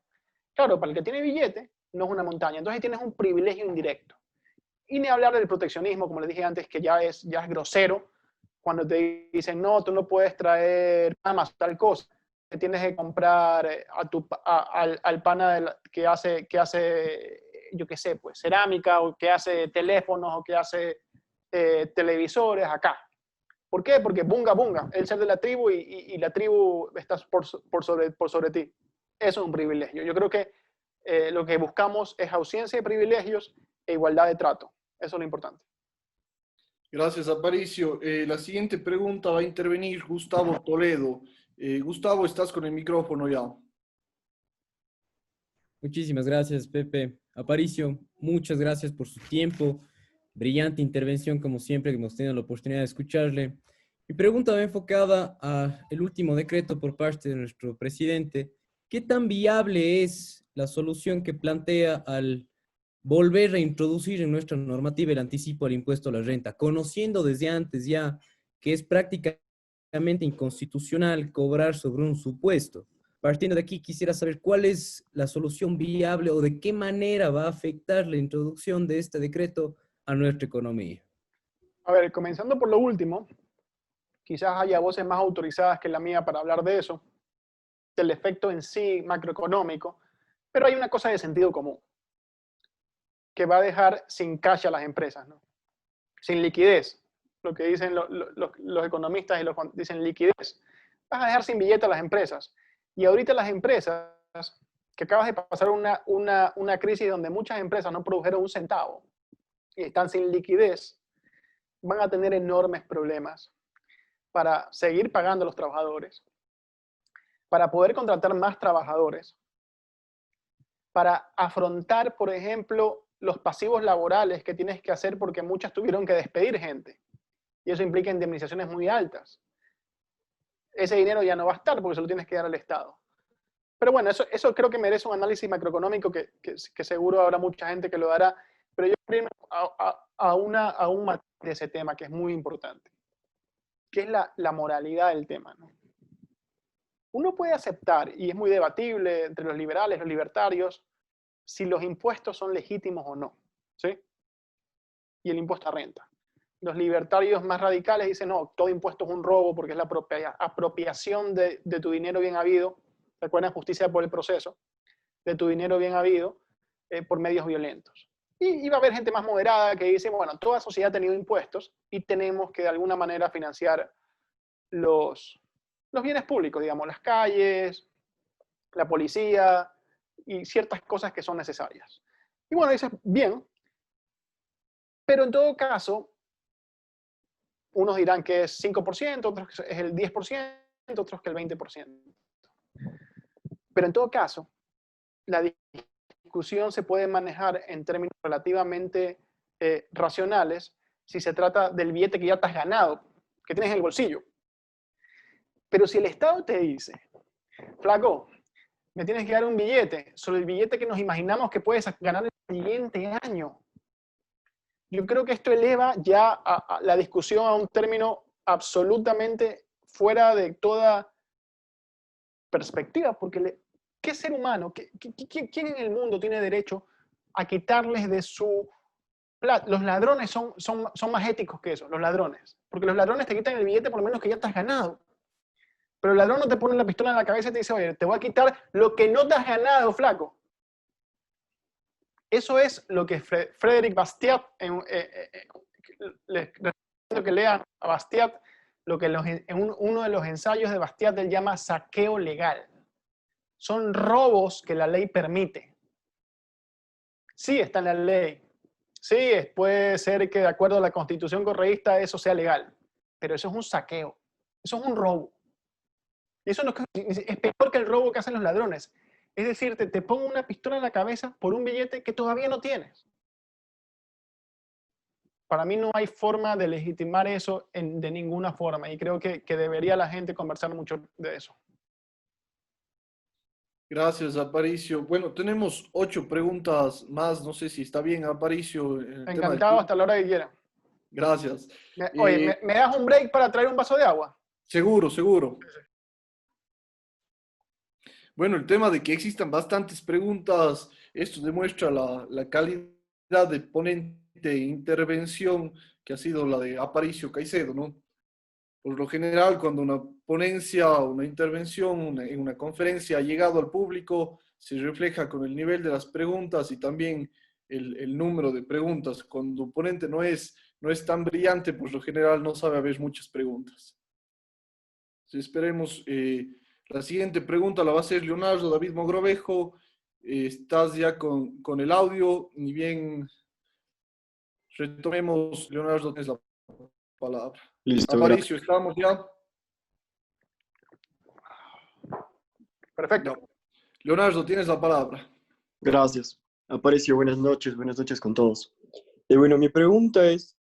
Claro, para el que tiene billete, no es una montaña. Entonces tienes un privilegio indirecto. Y ni hablar del proteccionismo, como les dije antes, que ya es grosero, cuando te dicen, no, tú no puedes traer nada más tal cosa, que tienes que comprar al pana que hace, yo qué sé, pues cerámica, o que hace teléfonos, o que hace televisores acá. ¿Por qué? Porque bunga, bunga, el ser de la tribu y la tribu está por sobre ti. Eso es un privilegio. Yo creo que lo que buscamos es ausencia de privilegios e igualdad de trato. Eso es lo importante. Gracias, Aparicio. La siguiente pregunta va a intervenir Gustavo Toledo. Gustavo, estás con el micrófono ya. Muchísimas gracias, Pepe. Aparicio, muchas gracias por su tiempo. Brillante intervención, como siempre, que hemos tenido la oportunidad de escucharle. Mi pregunta va enfocada al último decreto por parte de nuestro presidente. ¿Qué tan viable es la solución que plantea al volver a introducir en nuestra normativa el anticipo al impuesto a la renta, conociendo desde antes ya que es prácticamente inconstitucional cobrar sobre un supuesto? Partiendo de aquí, quisiera saber cuál es la solución viable o de qué manera va a afectar la introducción de este decreto a nuestra economía. A ver, comenzando por lo último, quizás haya voces más autorizadas que la mía para hablar de eso, del efecto en sí macroeconómico, pero hay una cosa de sentido común, que va a dejar sin cash a las empresas, ¿no? Sin liquidez. Lo que dicen los economistas dicen liquidez. Vas a dejar sin billete a las empresas. Y ahorita las empresas, que acabas de pasar una crisis donde muchas empresas no produjeron un centavo y están sin liquidez, van a tener enormes problemas para seguir pagando a los trabajadores, para poder contratar más trabajadores, para afrontar, por ejemplo, los pasivos laborales que tienes que hacer porque muchas tuvieron que despedir gente. Y eso implica indemnizaciones muy altas. Ese dinero ya no va a estar porque se lo tienes que dar al Estado. Pero bueno, eso creo que merece un análisis macroeconómico que seguro habrá mucha gente que lo dará. Pero yo quiero irme a un matiz de ese tema que es muy importante, que es la moralidad del tema, ¿no? Uno puede aceptar, y es muy debatible entre los liberales, los libertarios, si los impuestos son legítimos o no, ¿sí? Y el impuesto a renta. Los libertarios más radicales dicen, no, todo impuesto es un robo porque es la apropiación de tu dinero bien habido, recuerden justicia por el proceso, de tu dinero bien habido por medios violentos. Y va a haber gente más moderada que dice, bueno, toda sociedad ha tenido impuestos y tenemos que de alguna manera financiar los bienes públicos, digamos, las calles, la policía y ciertas cosas que son necesarias. Y bueno, dices, bien, pero en todo caso, unos dirán que es 5%, otros que es el 10%, otros que el 20%. Pero en todo caso, la discusión se puede manejar en términos relativamente racionales si se trata del billete que ya te has ganado, que tienes en el bolsillo. Pero si el Estado te dice, flaco, me tienes que dar un billete sobre el billete que nos imaginamos que puedes ganar el siguiente año, yo creo que esto eleva ya a la discusión a un término absolutamente fuera de toda perspectiva, porque ¿qué ser humano, quién en el mundo tiene derecho a quitarles de su plata? Los ladrones son más éticos que eso, los ladrones, porque los ladrones te quitan el billete por lo menos que ya te has ganado. Pero el ladrón no te pone la pistola en la cabeza y te dice, oye, te voy a quitar lo que no te has ganado, flaco. Eso es lo que Frédéric Bastiat, les recomiendo que lean a Bastiat, lo que en uno de los ensayos de Bastiat él llama saqueo legal. Son robos que la ley permite. Sí, está en la ley. Sí, puede ser que de acuerdo a la Constitución correísta eso sea legal. Pero eso es un saqueo. Eso es un robo. Y eso no es peor que el robo que hacen los ladrones. Es decir, te pongo una pistola en la cabeza por un billete que todavía no tienes. Para mí no hay forma de legitimar eso de ninguna forma. Y creo que debería la gente conversar mucho de eso. Gracias, Aparicio. Bueno, tenemos 8 preguntas más. No sé si está bien, Aparicio, en el tema del Encantado tiempo. hasta la hora que quiera. Gracias. Oye, ¿me das un break para traer un vaso de agua? Seguro, seguro. Bueno, el tema de que existan bastantes preguntas, esto demuestra la calidad de ponente e intervención que ha sido la de Aparicio Caicedo, ¿no? Por lo general, cuando una ponencia o una intervención en una conferencia ha llegado al público, se refleja con el nivel de las preguntas y también el número de preguntas. Cuando un ponente no es tan brillante, por lo general no sabe haber muchas preguntas. Entonces, esperemos. La siguiente pregunta la va a hacer Leonardo David Mogrovejo. Estás ya con el audio. Ni bien retomemos, Leonardo, tienes la palabra. Listo, Aparicio, ¿estamos ya? Perfecto. Ya. Leonardo, tienes la palabra. gracias. Aparicio, buenas noches con todos. Bueno, mi pregunta es,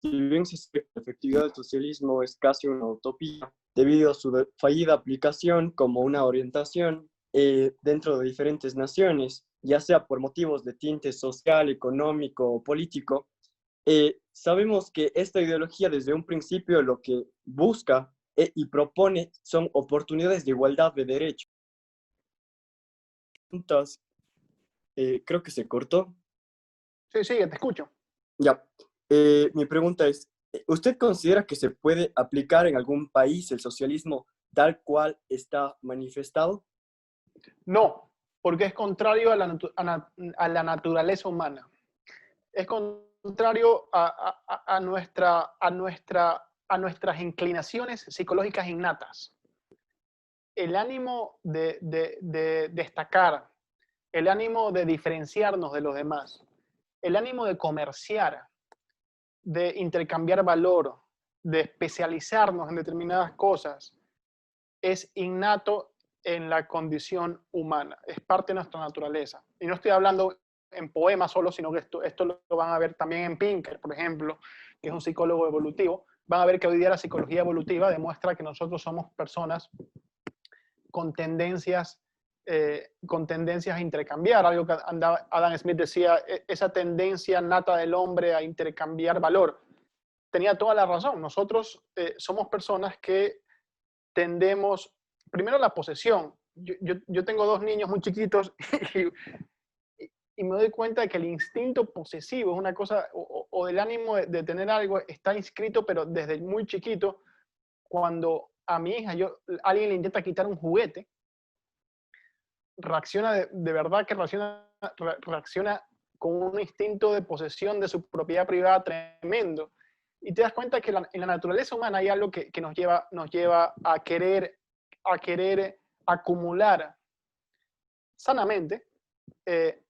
si bien se sabe que la efectividad del socialismo es casi una utopía, debido a su fallida aplicación como una orientación dentro de diferentes naciones, ya sea por motivos de tinte social, económico o político, sabemos que esta ideología desde un principio lo que busca y propone son oportunidades de igualdad de derechos. Creo que se cortó. Sí, sí, te escucho. Ya. Mi pregunta es, ¿usted considera que se puede aplicar en algún país el socialismo tal cual está manifestado? No, porque es contrario a a la naturaleza humana. Es contrario a nuestras inclinaciones psicológicas innatas. El ánimo de destacar, el ánimo de diferenciarnos de los demás, el ánimo de comerciar, de intercambiar valor, de especializarnos en determinadas cosas, es innato en la condición humana, es parte de nuestra naturaleza. Y no estoy hablando en poemas solo, sino que esto lo van a ver también en Pinker, por ejemplo, que es un psicólogo evolutivo. Van a ver que hoy día la psicología evolutiva demuestra que nosotros somos personas con tendencias a intercambiar, algo que Adam Smith decía, esa tendencia nata del hombre a intercambiar valor. Tenía toda la razón. Nosotros somos personas que tendemos, primero la posesión. Yo tengo 2 niños muy chiquitos y me doy cuenta de que el instinto posesivo es una cosa, o el ánimo de tener algo está inscrito, pero desde muy chiquito, cuando a mi hija alguien le intenta quitar un juguete, reacciona de verdad que reacciona con un instinto de posesión de su propiedad privada tremendo. Y te das cuenta que en la naturaleza humana hay algo que nos lleva a querer acumular sanamente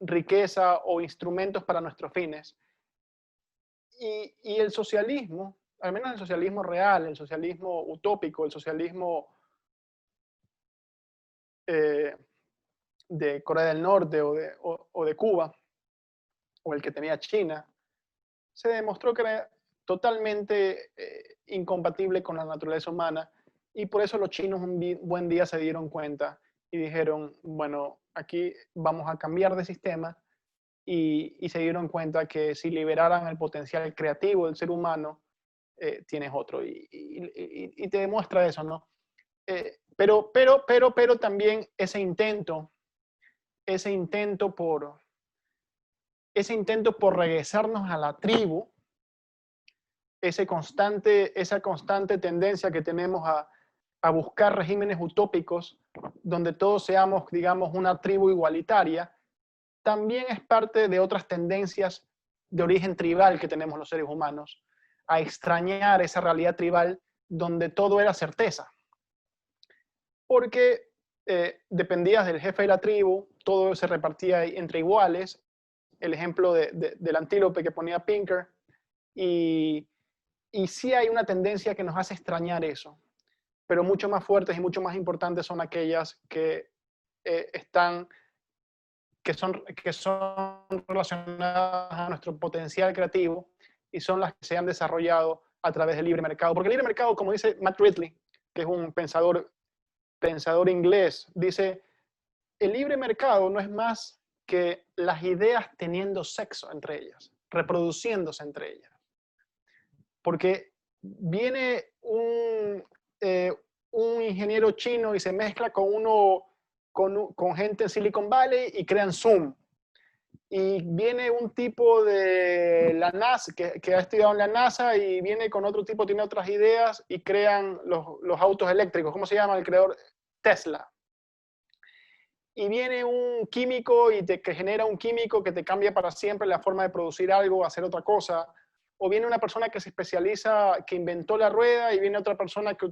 riqueza o instrumentos para nuestros fines. Y el socialismo, al menos el socialismo real, el socialismo utópico, el socialismo de Corea del Norte o de Cuba, o el que tenía China, se demostró que era totalmente incompatible con la naturaleza humana, y por eso los chinos un buen día se dieron cuenta y dijeron, bueno, aquí vamos a cambiar de sistema, y se dieron cuenta que si liberaran el potencial creativo del ser humano, tienes otro, y te demuestra eso, ¿no? Pero también ese intento por regresarnos a la tribu, esa constante tendencia que tenemos a buscar regímenes utópicos donde todos seamos, digamos, una tribu igualitaria, también es parte de otras tendencias de origen tribal que tenemos los seres humanos, a extrañar esa realidad tribal donde todo era certeza. Porque dependías del jefe de la tribu, todo se repartía entre iguales, el ejemplo del antílope que ponía Pinker, y sí hay una tendencia que nos hace extrañar eso, pero mucho más fuertes y mucho más importantes son aquellas que son relacionadas a nuestro potencial creativo y son las que se han desarrollado a través del libre mercado. Porque el libre mercado, como dice Matt Ridley, que es un pensador inglés, dice, el libre mercado no es más que las ideas teniendo sexo entre ellas, reproduciéndose entre ellas. Porque viene un ingeniero chino y se mezcla con con gente en Silicon Valley y crean Zoom. Y viene un tipo de la NASA, que ha estudiado en la NASA, y viene con otro tipo, tiene otras ideas y crean los autos eléctricos. ¿Cómo se llama el creador? Tesla. Y viene un químico que genera un químico que te cambia para siempre la forma de producir algo, hacer otra cosa. O viene una persona que se especializa, que inventó la rueda, y viene otra persona que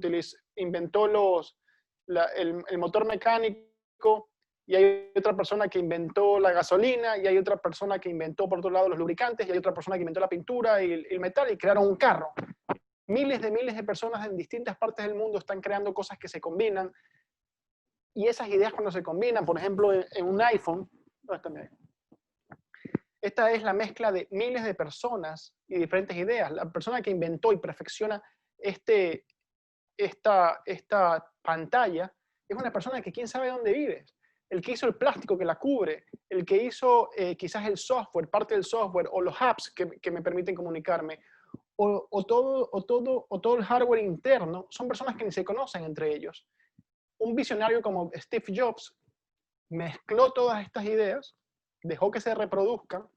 inventó el motor mecánico, y hay otra persona que inventó la gasolina, y hay otra persona que inventó, por otro lado, los lubricantes, y hay otra persona que inventó la pintura y el metal, y crearon un carro. Miles de personas en distintas partes del mundo están creando cosas que se combinan, y esas ideas cuando se combinan, por ejemplo, en un iPhone, ¿dónde está mi iPhone? Esta es la mezcla de miles de personas y diferentes ideas. La persona que inventó y perfecciona esta pantalla es una persona que quién sabe dónde vive. El que hizo el plástico que la cubre, el que hizo quizás el software, parte del software, o los apps que me permiten comunicarme, o todo el hardware interno, son personas que ni se conocen entre ellos. Un visionario como Steve Jobs mezcló todas estas ideas, dejó que se reproduzcan,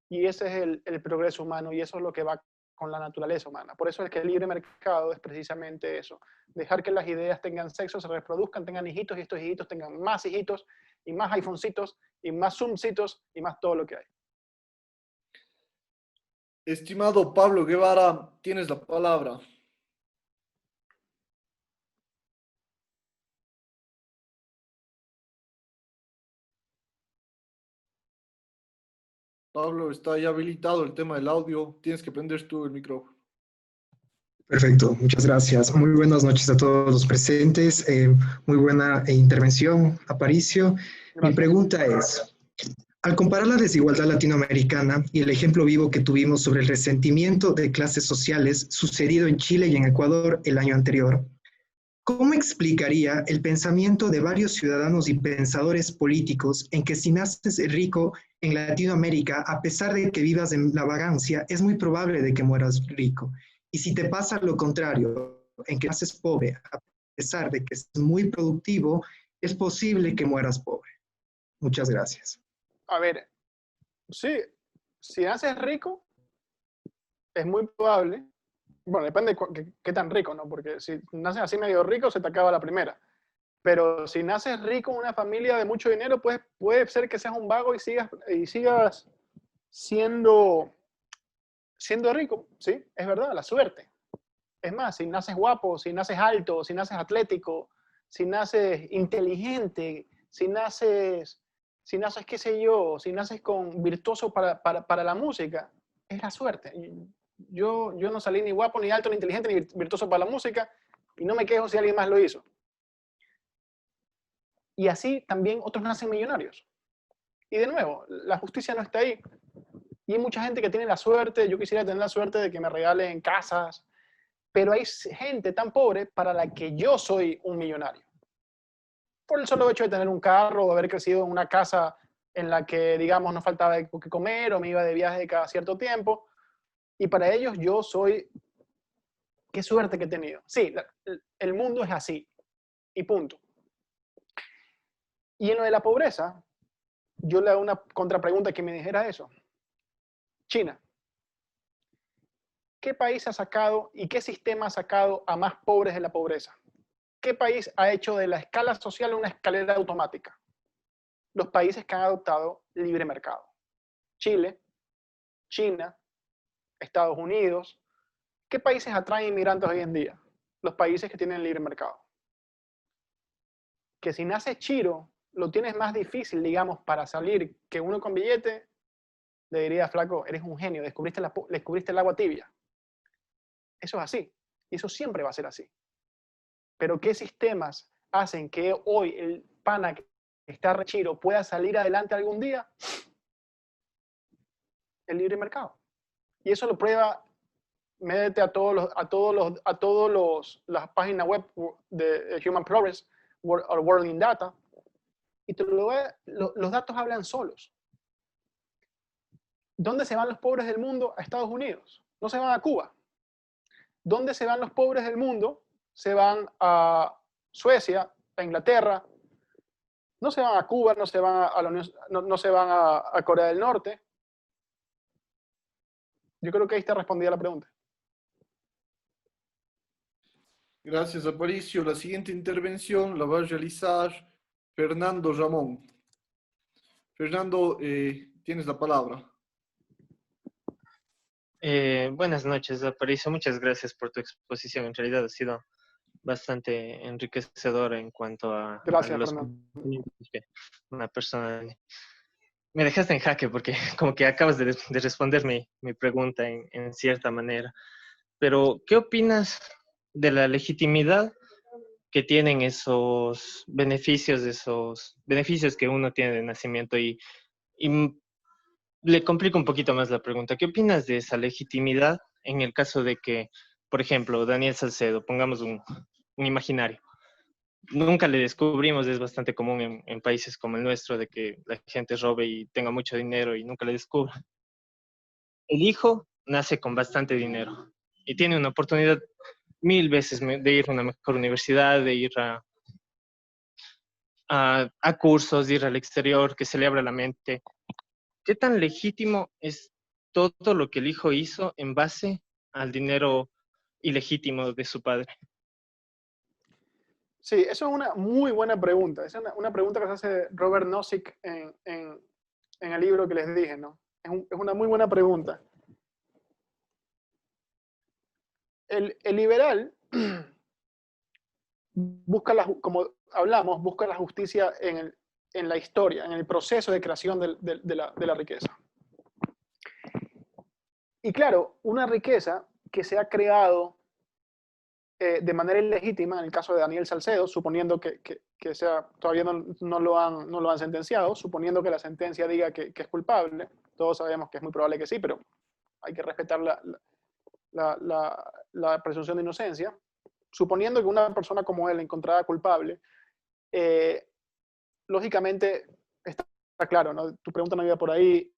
y ese es el progreso humano, y eso es lo que va con la naturaleza humana. Por eso es que el libre mercado es precisamente eso, dejar que las ideas tengan sexo, se reproduzcan, tengan hijitos, y estos hijitos tengan más hijitos, y más iPhonecitos, y más Zoomcitos, y más todo lo que hay. Estimado Pablo Guevara, tienes la palabra. Pablo, está ya habilitado el tema del audio. Tienes que prender tú el micrófono. Perfecto, muchas gracias. Muy buenas noches a todos los presentes. Muy buena intervención, Aparicio. Mi pregunta es, al comparar la desigualdad latinoamericana y el ejemplo vivo que tuvimos sobre el resentimiento de clases sociales sucedido en Chile y en Ecuador el año anterior, ¿cómo explicaría el pensamiento de varios ciudadanos y pensadores políticos en que si naces rico en Latinoamérica, a pesar de que vivas en la vagancia, es muy probable de que mueras rico? Y si te pasa lo contrario, en que naces pobre, a pesar de que es muy productivo, es posible que mueras pobre. Muchas gracias. A ver, sí, si naces rico, es muy probable. Bueno, depende de qué tan rico, ¿no? Porque si naces así medio rico, se te acaba la primera. Pero si naces rico en una familia de mucho dinero, pues puede ser que seas un vago y sigas siendo rico. Sí, es verdad, la suerte. Es más, si naces guapo, si naces alto, si naces atlético, si naces inteligente, si naces, qué sé yo, si naces con virtuoso para la música, es la suerte. Yo no salí ni guapo, ni alto, ni inteligente, ni virtuoso para la música, y no me quejo si alguien más lo hizo. Y así también otros nacen millonarios. Y de nuevo, la justicia no está ahí. Y hay mucha gente que tiene la suerte, yo quisiera tener la suerte de que me regalen casas, pero hay gente tan pobre para la que yo soy un millonario. Por el solo hecho de tener un carro o haber crecido en una casa en la que, digamos, no faltaba que comer o me iba de viaje cada cierto tiempo. Y para ellos yo soy, qué suerte que he tenido. Sí, el mundo es así. Y punto. Y en lo de la pobreza, yo le hago una contrapregunta que me dijera eso. China. ¿Qué país ha sacado y qué sistema ha sacado a más pobres de la pobreza? ¿Qué país ha hecho de la escala social una escalera automática? Los países que han adoptado libre mercado. Chile, China, Estados Unidos. ¿Qué países atraen inmigrantes hoy en día? Los países que tienen libre mercado. Que si naces chiro, lo tienes más difícil, digamos, para salir que uno con billete, le diría, flaco, eres un genio, descubriste el agua tibia. Eso es así. Y eso siempre va a ser así. Pero ¿qué sistemas hacen que hoy el pana que está rechiro pueda salir adelante algún día? El libre mercado. Y eso lo prueba, métete a todas las páginas web de Human Progress o World in Data, y los datos hablan solos. ¿Dónde se van los pobres del mundo? A Estados Unidos. No se van a Cuba. ¿Dónde se van los pobres del mundo? Se van a Suecia, a Inglaterra. No se van a Cuba, no se van no se van a Corea del Norte. Yo creo que ahí está respondida la pregunta. Gracias, Aparicio. La siguiente intervención la va a realizar Fernando Ramón. Fernando, tienes la palabra. Buenas noches, Aparicio. Muchas gracias por tu exposición. En realidad ha sido bastante enriquecedora en cuanto a los conocimientos que una persona... Me dejaste en jaque porque como que acabas de responder mi pregunta en cierta manera. Pero, ¿qué opinas de la legitimidad que tienen esos beneficios que uno tiene de nacimiento? Y le complico un poquito más la pregunta. ¿Qué opinas de esa legitimidad en el caso de que, por ejemplo, Daniel Salcedo, pongamos un imaginario, nunca le descubrimos, es bastante común en países como el nuestro, de que la gente robe y tenga mucho dinero y nunca le descubra. El hijo nace con bastante dinero y tiene una oportunidad 1000 veces de ir a una mejor universidad, de ir a cursos, de ir al exterior, que se le abra la mente. ¿Qué tan legítimo es todo lo que el hijo hizo en base al dinero ilegítimo de su padre? Sí, eso es una muy buena pregunta. Es una pregunta que se hace Robert Nozick en el libro que les dije, ¿no? Es una muy buena pregunta. El liberal busca, como hablamos, busca la justicia en la historia, en el proceso de creación de la riqueza. Y claro, una riqueza que se ha creado de manera ilegítima, en el caso de Daniel Salcedo, suponiendo que todavía no lo han sentenciado, suponiendo que la sentencia diga que es culpable, todos sabemos que es muy probable que sí, pero hay que respetar la presunción de inocencia. Suponiendo que una persona como él encontrada culpable, lógicamente está claro, ¿no? Tu pregunta no iba por ahí,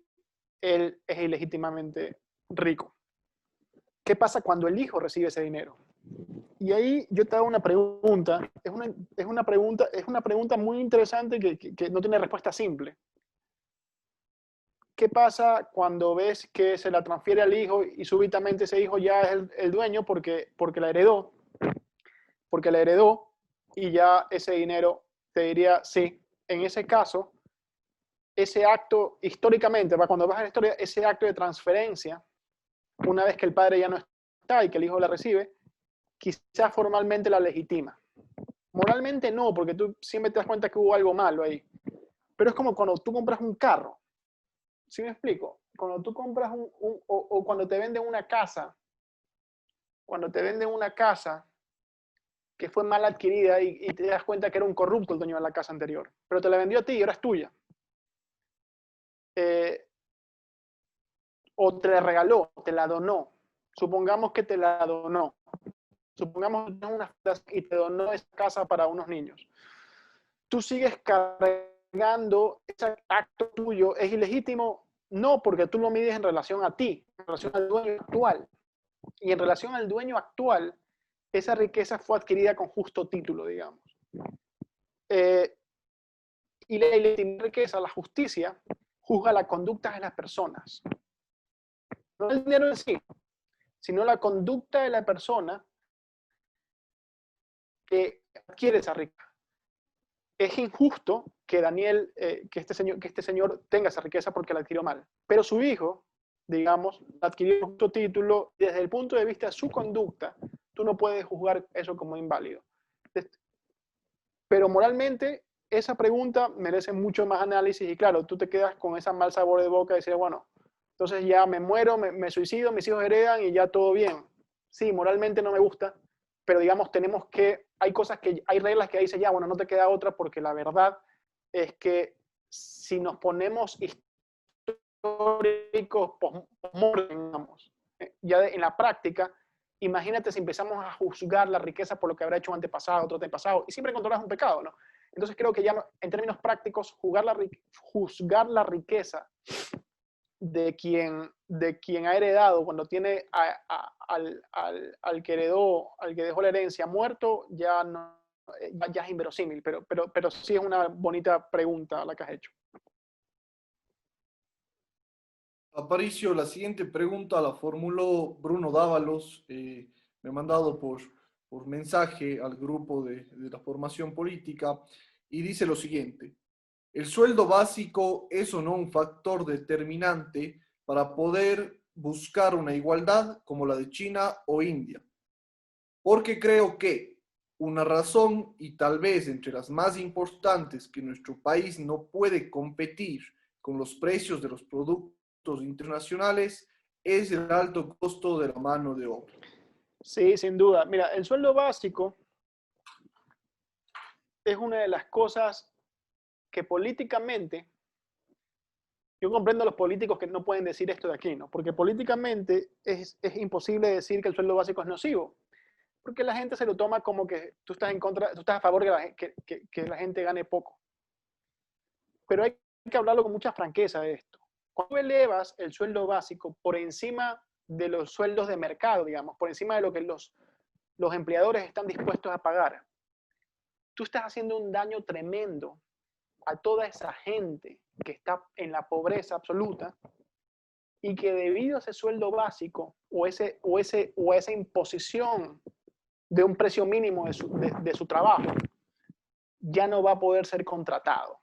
él es ilegítimamente rico. ¿Qué pasa cuando el hijo recibe ese dinero? Y ahí yo te hago una pregunta, es una pregunta muy interesante que no tiene respuesta simple. ¿Qué pasa cuando ves que se la transfiere al hijo y súbitamente ese hijo ya es el dueño porque la heredó? Porque la heredó y ya ese dinero, te diría, sí, en ese caso, ese acto, históricamente, cuando vas a la historia, ese acto de transferencia, una vez que el padre ya no está y que el hijo la recibe, quizás formalmente la legitima. Moralmente no, porque tú siempre te das cuenta que hubo algo malo ahí. Pero es como cuando tú compras un carro. ¿Sí me explico? Cuando tú compras o cuando te venden una casa, que fue mal adquirida y te das cuenta que era un corrupto el dueño de la casa anterior, pero te la vendió a ti y ahora es tuya. O te la regaló, te la donó. Supongamos que te la donó. Supongamos que tienes una casa y te donó esa casa para unos niños. Tú sigues cargando ese acto tuyo. ¿Es ilegítimo? No, porque tú lo mides en relación a ti, en relación al dueño actual. Y en relación al dueño actual, esa riqueza fue adquirida con justo título, digamos. Y la ilegitimidad riqueza, la justicia, juzga la conducta de las personas. No el dinero en sí, sino la conducta de la persona que adquiere esa riqueza. Es injusto que que este señor tenga esa riqueza porque la adquirió mal. Pero su hijo, digamos, adquirió un justo título. Desde el punto de vista de su conducta, tú no puedes juzgar eso como inválido. Pero moralmente, esa pregunta merece mucho más análisis y claro, tú te quedas con ese mal sabor de boca y decir, bueno, entonces ya me muero, me suicido, mis hijos heredan y ya todo bien. Sí, moralmente no me gusta, pero digamos, hay reglas que ahí dicen, ya, bueno, no te queda otra porque la verdad es que si nos ponemos históricos, digamos, ya en la práctica, imagínate si empezamos a juzgar la riqueza por lo que habrá hecho un antepasado, otro antepasado, y siempre encontrarás un pecado, ¿no? Entonces creo que ya en términos prácticos, juzgar la riqueza de quien ha heredado, cuando tiene al que heredó, al que dejó la herencia muerto, ya es inverosímil, pero sí es una bonita pregunta la que has hecho. Aparicio, la siguiente pregunta la formuló Bruno Dávalos, me ha mandado por mensaje al grupo de la formación política, y dice lo siguiente: ¿el sueldo básico es o no un factor determinante para poder buscar una igualdad como la de China o India? Porque creo que una razón, y tal vez entre las más importantes, que nuestro país no puede competir con los precios de los productos internacionales es el alto costo de la mano de obra. Sí, sin duda. Mira, el sueldo básico es una de las cosas que políticamente, yo comprendo a los políticos que no pueden decir esto de aquí, ¿no? Porque políticamente es imposible decir que el sueldo básico es nocivo, porque la gente se lo toma como que tú estás a favor de que la gente gane poco. Pero hay que hablarlo con mucha franqueza de esto. Cuando elevas el sueldo básico por encima de los sueldos de mercado, digamos, por encima de lo que los empleadores están dispuestos a pagar, tú estás haciendo un daño tremendo a toda esa gente que está en la pobreza absoluta y que debido a ese sueldo básico o esa imposición de un precio mínimo de su trabajo, ya no va a poder ser contratado.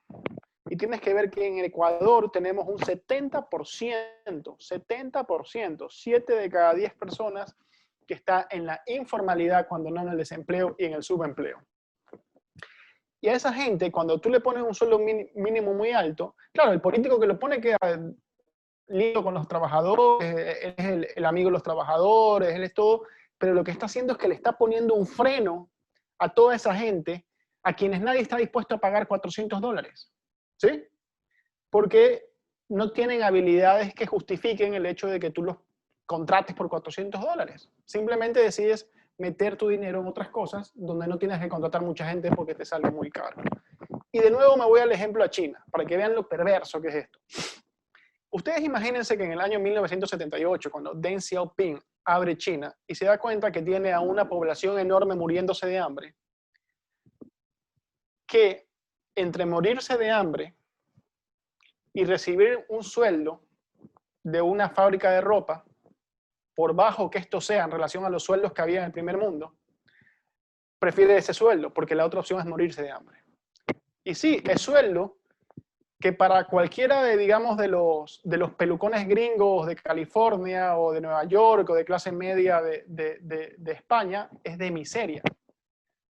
Y tienes que ver que en Ecuador tenemos un 70%, 7 de cada 10 personas que está en la informalidad, cuando no en el desempleo y en el subempleo. Y a esa gente, cuando tú le pones un sueldo mínimo muy alto, claro, el político que lo pone queda lindo con los trabajadores, él es el amigo de los trabajadores, él es todo, pero lo que está haciendo es que le está poniendo un freno a toda esa gente a quienes nadie está dispuesto a pagar $400. ¿Sí? Porque no tienen habilidades que justifiquen el hecho de que tú los contrates por $400. Simplemente decides meter tu dinero en otras cosas donde no tienes que contratar mucha gente porque te sale muy caro. Y de nuevo me voy al ejemplo a China, para que vean lo perverso que es esto. Ustedes imagínense que en el año 1978, cuando Deng Xiaoping abre China y se da cuenta que tiene a una población enorme muriéndose de hambre, que entre morirse de hambre y recibir un sueldo de una fábrica de ropa, por bajo que esto sea en relación a los sueldos que había en el primer mundo, prefiere ese sueldo, porque la otra opción es morirse de hambre. Y sí, es sueldo que para cualquiera de, digamos, de los pelucones gringos de California o de Nueva York o de clase media de España, es de miseria.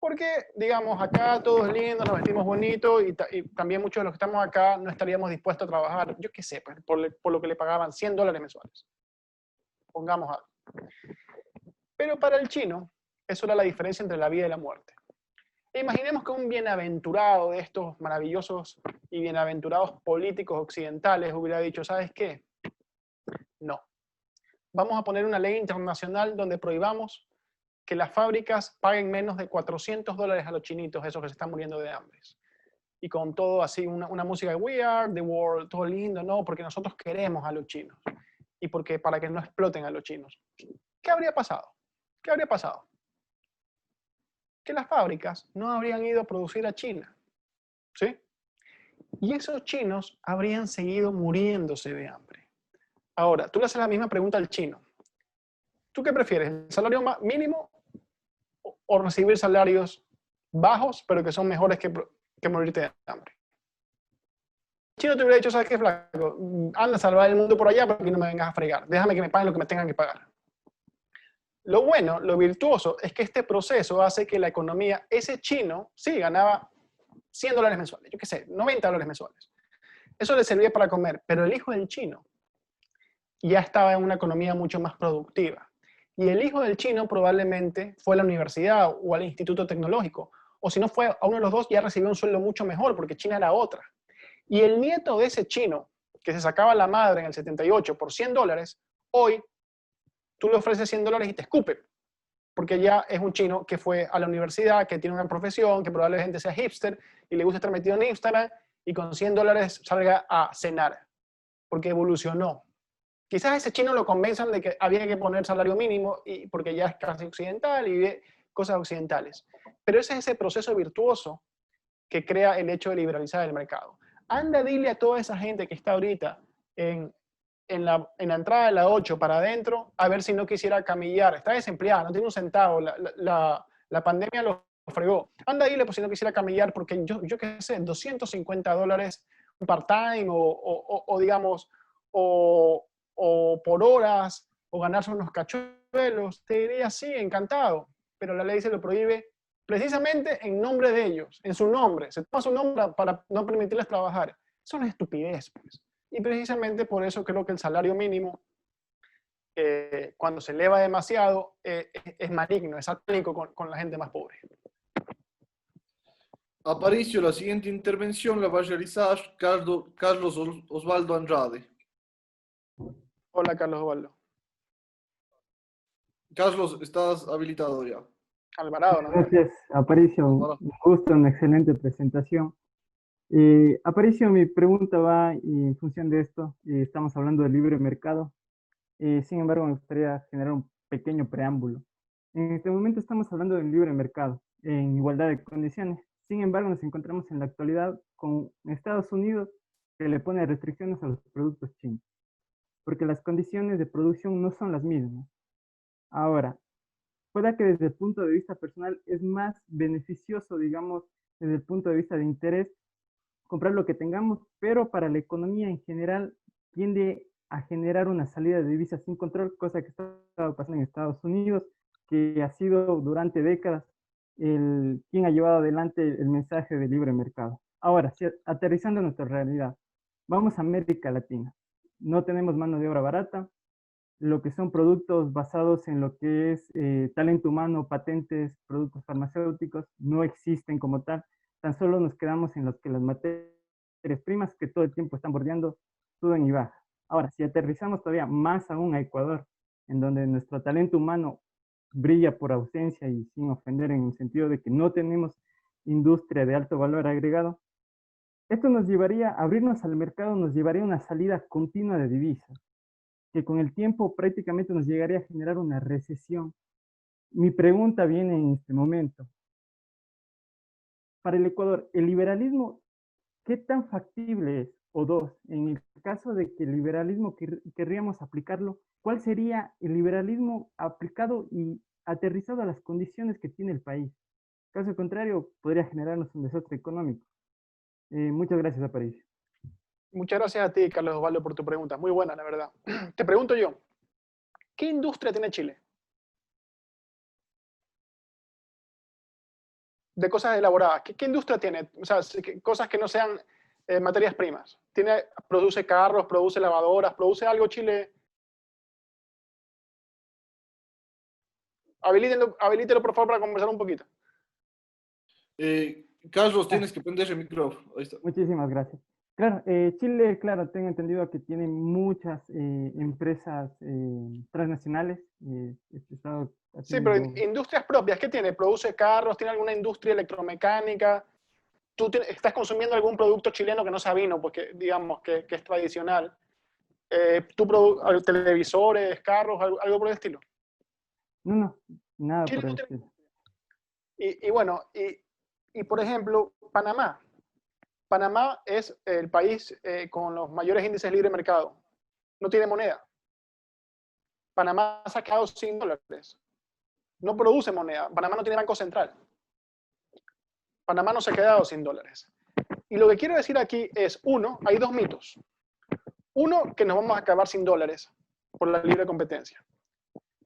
Porque, digamos, acá todos lindos, nos vestimos bonitos y también muchos de los que estamos acá no estaríamos dispuestos a trabajar, yo qué sé, pues, por lo que le pagaban $100 mensuales. Pongamos algo. Pero para el chino, eso era la diferencia entre la vida y la muerte. E imaginemos que un bienaventurado de estos maravillosos y bienaventurados políticos occidentales hubiera dicho, ¿sabes qué? No. Vamos a poner una ley internacional donde prohibamos que las fábricas paguen menos de $400 a los chinitos, esos que se están muriendo de hambre. Y con todo así, una música de We Are the World, todo lindo, no, porque nosotros queremos a los chinos. Y porque para que no exploten a los chinos. ¿Qué habría pasado? ¿Qué habría pasado? Que las fábricas no habrían ido a producir a China. ¿Sí? Y esos chinos habrían seguido muriéndose de hambre. Ahora, tú le haces la misma pregunta al chino. ¿Tú qué prefieres? ¿El salario mínimo o recibir salarios bajos, pero que son mejores que morirte de hambre? El chino te hubiera dicho, ¿sabes qué, flaco? Anda a salvar el mundo por allá, pero aquí no me vengas a fregar. Déjame que me paguen lo que me tengan que pagar. Lo bueno, lo virtuoso, es que este proceso hace que la economía, ese chino, sí, ganaba $100 mensuales, yo qué sé, $90 mensuales. Eso le servía para comer, pero el hijo del chino ya estaba en una economía mucho más productiva. Y el hijo del chino probablemente fue a la universidad o al instituto tecnológico, o si no fue a uno de los dos, ya recibió un sueldo mucho mejor, porque China era otra. Y el nieto de ese chino, que se sacaba la madre en el 78 por $100, hoy tú le ofreces $100 y te escupe, porque ya es un chino que fue a la universidad, que tiene una profesión, que probablemente sea hipster y le gusta estar metido en Instagram y con $100 salga a cenar, porque evolucionó. Quizás ese chino lo convenzan de que había que poner salario mínimo porque ya es casi occidental y ve cosas occidentales. Pero ese es ese proceso virtuoso que crea el hecho de liberalizar el mercado. Anda, dile a toda esa gente que está ahorita en la entrada de la 8 para adentro, a ver si no quisiera camillar. Está desempleado, no tiene un centavo, la pandemia lo fregó. Anda, dile pues si no quisiera camillar, porque yo qué sé, $250 un part-time o digamos, o por horas, o ganarse unos cachuelos, te diría sí, encantado, pero la ley se lo prohíbe precisamente en nombre de ellos, en su nombre. Se toma su nombre para no permitirles trabajar. Eso es una estupidez, pues. Y precisamente por eso creo que el salario mínimo, cuando se eleva demasiado, es maligno, es satánico con la gente más pobre. Aparicio, la siguiente intervención la va a realizar Carlos Osvaldo Andrade. Hola, Carlos Osvaldo. Carlos, estás habilitado ya. Alvarado, ¿no? Gracias, Aparicio. Un gusto, una excelente presentación. Aparicio, mi pregunta va en función de esto. Estamos hablando del libre mercado. Sin embargo, me gustaría generar un pequeño preámbulo. En este momento estamos hablando del libre mercado, en igualdad de condiciones. Sin embargo, nos encontramos en la actualidad con Estados Unidos, que le pone restricciones a los productos chinos, porque las condiciones de producción no son las mismas. Ahora, pueda que desde el punto de vista personal es más beneficioso, digamos, desde el punto de vista de interés, comprar lo que tengamos, pero para la economía en general tiende a generar una salida de divisas sin control, cosa que está pasando en Estados Unidos, que ha sido durante décadas quien ha llevado adelante el mensaje de libre mercado. Ahora, si aterrizando en nuestra realidad, vamos a América Latina. No tenemos mano de obra barata, lo que son productos basados en lo que es talento humano, patentes, productos farmacéuticos, no existen como tal. Tan solo nos quedamos en los que las materias primas que todo el tiempo están bordeando, suben y bajan. Ahora, si aterrizamos todavía más aún a Ecuador, en donde nuestro talento humano brilla por ausencia y sin ofender en el sentido de que no tenemos industria de alto valor agregado, esto nos llevaría, abrirnos al mercado nos llevaría a una salida continua de divisas, que con el tiempo prácticamente nos llegaría a generar una recesión. Mi pregunta viene en este momento. Para el Ecuador, ¿el liberalismo qué tan factible es? O dos, en el caso de que el liberalismo querríamos aplicarlo, ¿cuál sería el liberalismo aplicado y aterrizado a las condiciones que tiene el país? Caso contrario, podría generarnos un desastre económico. Muchas gracias, Aparicio. Muchas gracias a ti, Carlos Osvaldo, por tu pregunta. Muy buena, la verdad. Te pregunto yo, ¿qué industria tiene Chile? De cosas elaboradas. ¿Qué industria tiene? O sea, cosas que no sean materias primas. ¿Produce carros, produce lavadoras, produce algo Chile? Habilítelo, por favor, para conversar un poquito. Carlos, tienes que prender el micrófono. Ahí está. Muchísimas gracias. Claro, Chile, claro, tengo entendido que tiene muchas empresas transnacionales. Sí, pero industrias propias, ¿qué tiene? ¿Produce carros? ¿Tiene alguna industria electromecánica? ¿Tú estás consumiendo algún producto chileno que no sea vino, porque digamos que es tradicional? ¿Televisores, carros, algo por el estilo? No, nada por el estilo. Y bueno, y por ejemplo, Panamá. Panamá es el país con los mayores índices de libre mercado. No tiene moneda. Panamá se ha quedado sin dólares. No produce moneda. Panamá no tiene banco central. Panamá no se ha quedado sin dólares. Y lo que quiero decir aquí es, hay dos mitos. Uno, que nos vamos a acabar sin dólares por la libre competencia.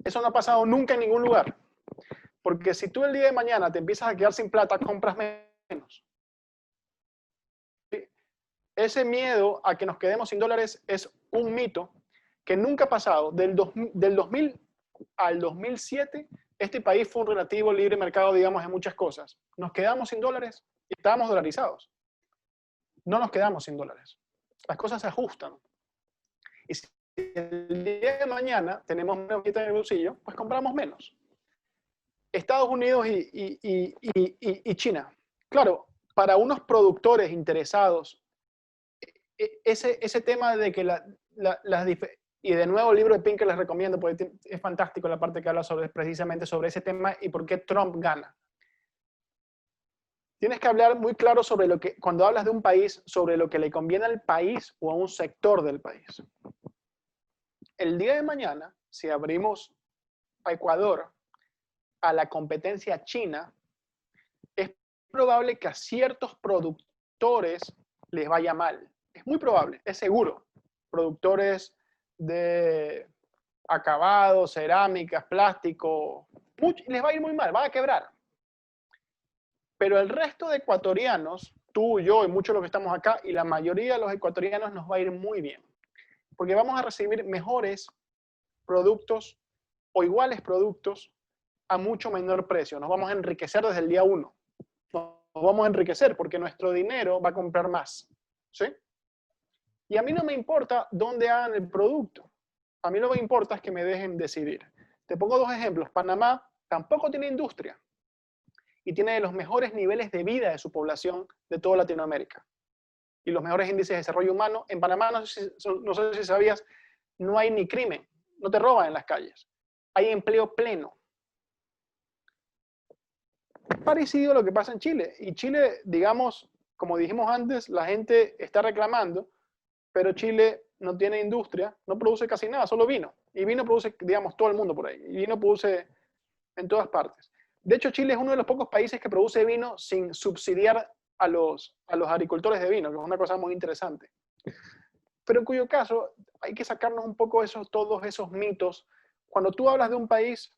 Eso no ha pasado nunca en ningún lugar. Porque si tú el día de mañana te empiezas a quedar sin plata, compras menos. Ese miedo a que nos quedemos sin dólares es un mito que nunca ha pasado. Del 2000 al 2007, este país fue un relativo libre mercado, digamos, en muchas cosas. Nos quedamos sin dólares y estábamos dolarizados. No nos quedamos sin dólares. Las cosas se ajustan. Y si el día de mañana tenemos menos guita en el bolsillo, pues compramos menos. Estados Unidos y China. Claro, para unos productores interesados, ese tema de que y de nuevo el libro de Pinker les recomiendo porque es fantástico la parte que habla precisamente sobre ese tema y por qué Trump gana. Tienes que hablar muy claro sobre lo que, cuando hablas de un país, sobre lo que le conviene al país o a un sector del país. El día de mañana, si abrimos a Ecuador a la competencia china, es probable que a ciertos productores les vaya mal. Es muy probable, es seguro. Productores de acabados, cerámicas, plástico, les va a ir muy mal, van a quebrar. Pero el resto de ecuatorianos, tú, yo y muchos de los que estamos acá, y la mayoría de los ecuatorianos nos va a ir muy bien. Porque vamos a recibir mejores productos o iguales productos a mucho menor precio. Nos vamos a enriquecer desde el día 1. Nos vamos a enriquecer porque nuestro dinero va a comprar más. ¿Sí? Y a mí no me importa dónde hagan el producto. A mí lo que me importa es que me dejen decidir. Te pongo 2 ejemplos. Panamá tampoco tiene industria y tiene de los mejores niveles de vida de su población de toda Latinoamérica. Y los mejores índices de desarrollo humano. En Panamá, no sé si sabías, no hay ni crimen. No te roban en las calles. Hay empleo pleno. Es parecido a lo que pasa en Chile. Y Chile, digamos, como dijimos antes, la gente está reclamando, pero Chile no tiene industria, no produce casi nada, solo vino. Y vino produce, digamos, todo el mundo por ahí. Y vino produce en todas partes. De hecho, Chile es uno de los pocos países que produce vino sin subsidiar a los agricultores de vino, que es una cosa muy interesante. Pero en cuyo caso hay que sacarnos un poco todos esos mitos. Cuando tú hablas de un país,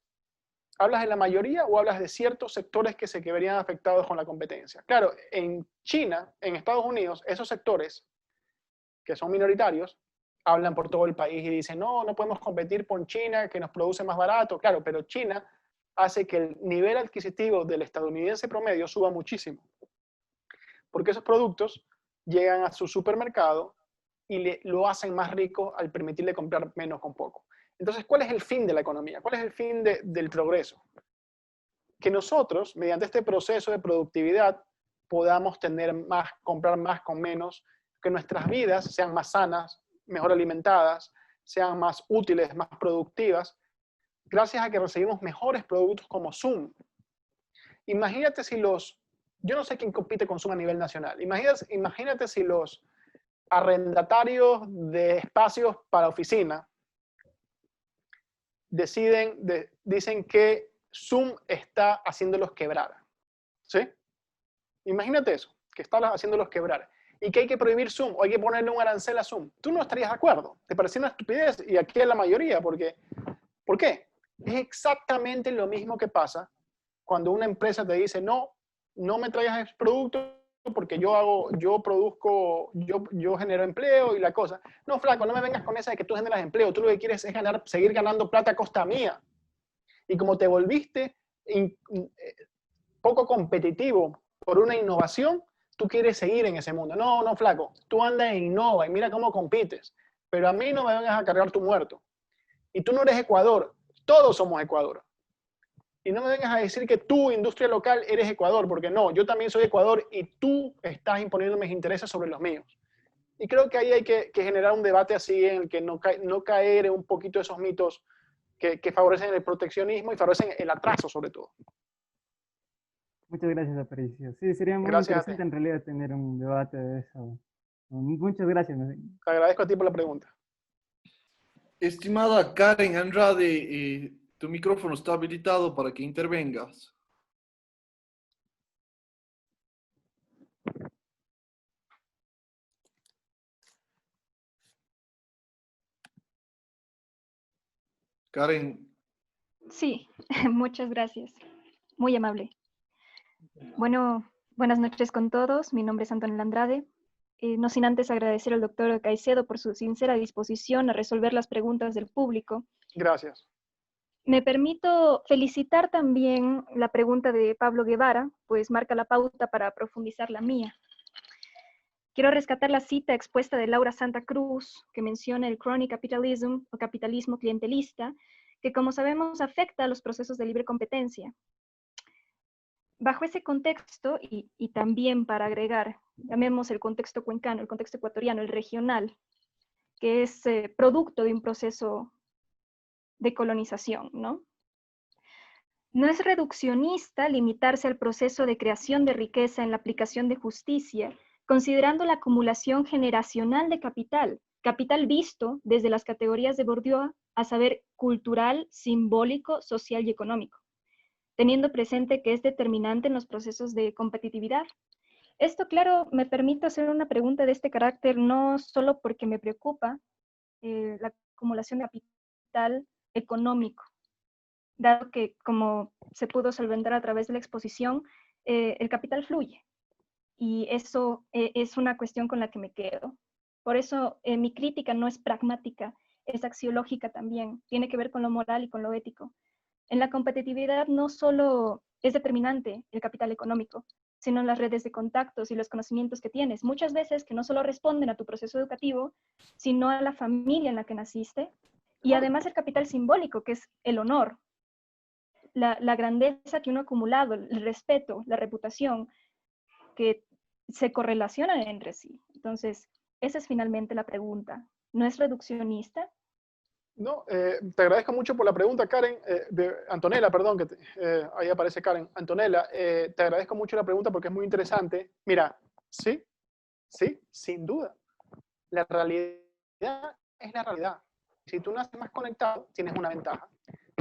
¿hablas de la mayoría o hablas de ciertos sectores que se verían afectados con la competencia? Claro, en China, en Estados Unidos, esos sectores que son minoritarios, hablan por todo el país y dicen, no, no podemos competir con China, que nos produce más barato. Claro, pero China hace que el nivel adquisitivo del estadounidense promedio suba muchísimo. Porque esos productos llegan a su supermercado y lo hacen más rico al permitirle comprar menos con poco. Entonces, ¿cuál es el fin de la economía? ¿Cuál es el fin del progreso? Que nosotros, mediante este proceso de productividad, podamos comprar más con menos, que nuestras vidas sean más sanas, mejor alimentadas, sean más útiles, más productivas, gracias a que recibimos mejores productos como Zoom. Imagínate si yo no sé quién compite con Zoom a nivel nacional, imagínate si los arrendatarios de espacios para oficina dicen que Zoom está haciéndolos quebrar. ¿Sí? Imagínate eso, que está haciéndolos quebrar. Y que hay que prohibir Zoom o hay que ponerle un arancel a Zoom. Tú no estarías de acuerdo. Te parecía una estupidez y aquí es la mayoría. ¿Por qué? Es exactamente lo mismo que pasa cuando una empresa te dice, no me traigas ese producto porque yo produzco, yo genero empleo y la cosa. No, flaco, no me vengas con esa de que tú generas empleo. Tú lo que quieres es seguir ganando plata a costa mía. Y como te volviste poco competitivo por una innovación, tú quieres seguir en ese mundo. No, flaco, tú andas e innova y mira cómo compites. Pero a mí no me vengas a cargar tu muerto. Y tú no eres Ecuador, todos somos Ecuador. Y no me vengas a decir que tú, industria local, eres Ecuador, porque no, yo también soy Ecuador y tú estás imponiendo mis intereses sobre los míos. Y creo que ahí hay que generar un debate así en el que no caer en un poquito esos mitos que favorecen el proteccionismo y favorecen el atraso sobre todo. Muchas gracias, Aparicio. Sí, sería muy interesante en realidad tener un debate de eso. Muchas gracias. Te agradezco a ti por la pregunta. Estimada Karen Andrade, tu micrófono está habilitado para que intervengas. Karen. Sí, muchas gracias. Muy amable. Bueno, buenas noches con todos. Mi nombre es Antonella Andrade. No sin antes agradecer al doctor Caicedo por su sincera disposición a resolver las preguntas del público. Gracias. Me permito felicitar también la pregunta de Pablo Guevara, pues marca la pauta para profundizar la mía. Quiero rescatar la cita expuesta de Laura Santa Cruz, que menciona el crony capitalism o capitalismo clientelista, que como sabemos afecta a los procesos de libre competencia. bajo ese contexto, y también para agregar, llamemos el contexto cuencano, el contexto ecuatoriano, el regional, que es producto de un proceso de colonización, ¿no? No es reduccionista limitarse al proceso de creación de riqueza en la aplicación de justicia, considerando la acumulación generacional de capital, capital visto desde las categorías de Bourdieu, a saber, cultural, simbólico, social y económico, teniendo presente que es determinante en los procesos de competitividad. Esto, claro, me permite hacer una pregunta de este carácter, no solo porque me preocupa la acumulación de capital económico, dado que, como se pudo solventar a través de la exposición, el capital fluye. Y eso es una cuestión con la que me quedo. Por eso mi crítica no es pragmática, es axiológica también. Tiene que ver con lo moral y con lo ético. En la competitividad no solo es determinante el capital económico, sino las redes de contactos y los conocimientos que tienes. Muchas veces que no solo responden a tu proceso educativo, sino a la familia en la que naciste. Y además el capital simbólico, que es el honor, la grandeza que uno ha acumulado, el respeto, la reputación, que se correlacionan entre sí. Entonces, esa es finalmente la pregunta. ¿No es reduccionista? No, te agradezco mucho por la pregunta, Karen, Antonella, perdón, que ahí aparece Karen. Antonella, te agradezco mucho la pregunta porque es muy interesante. Mira, sí, sin duda. La realidad es la realidad. Si tú naces más conectado, tienes una ventaja.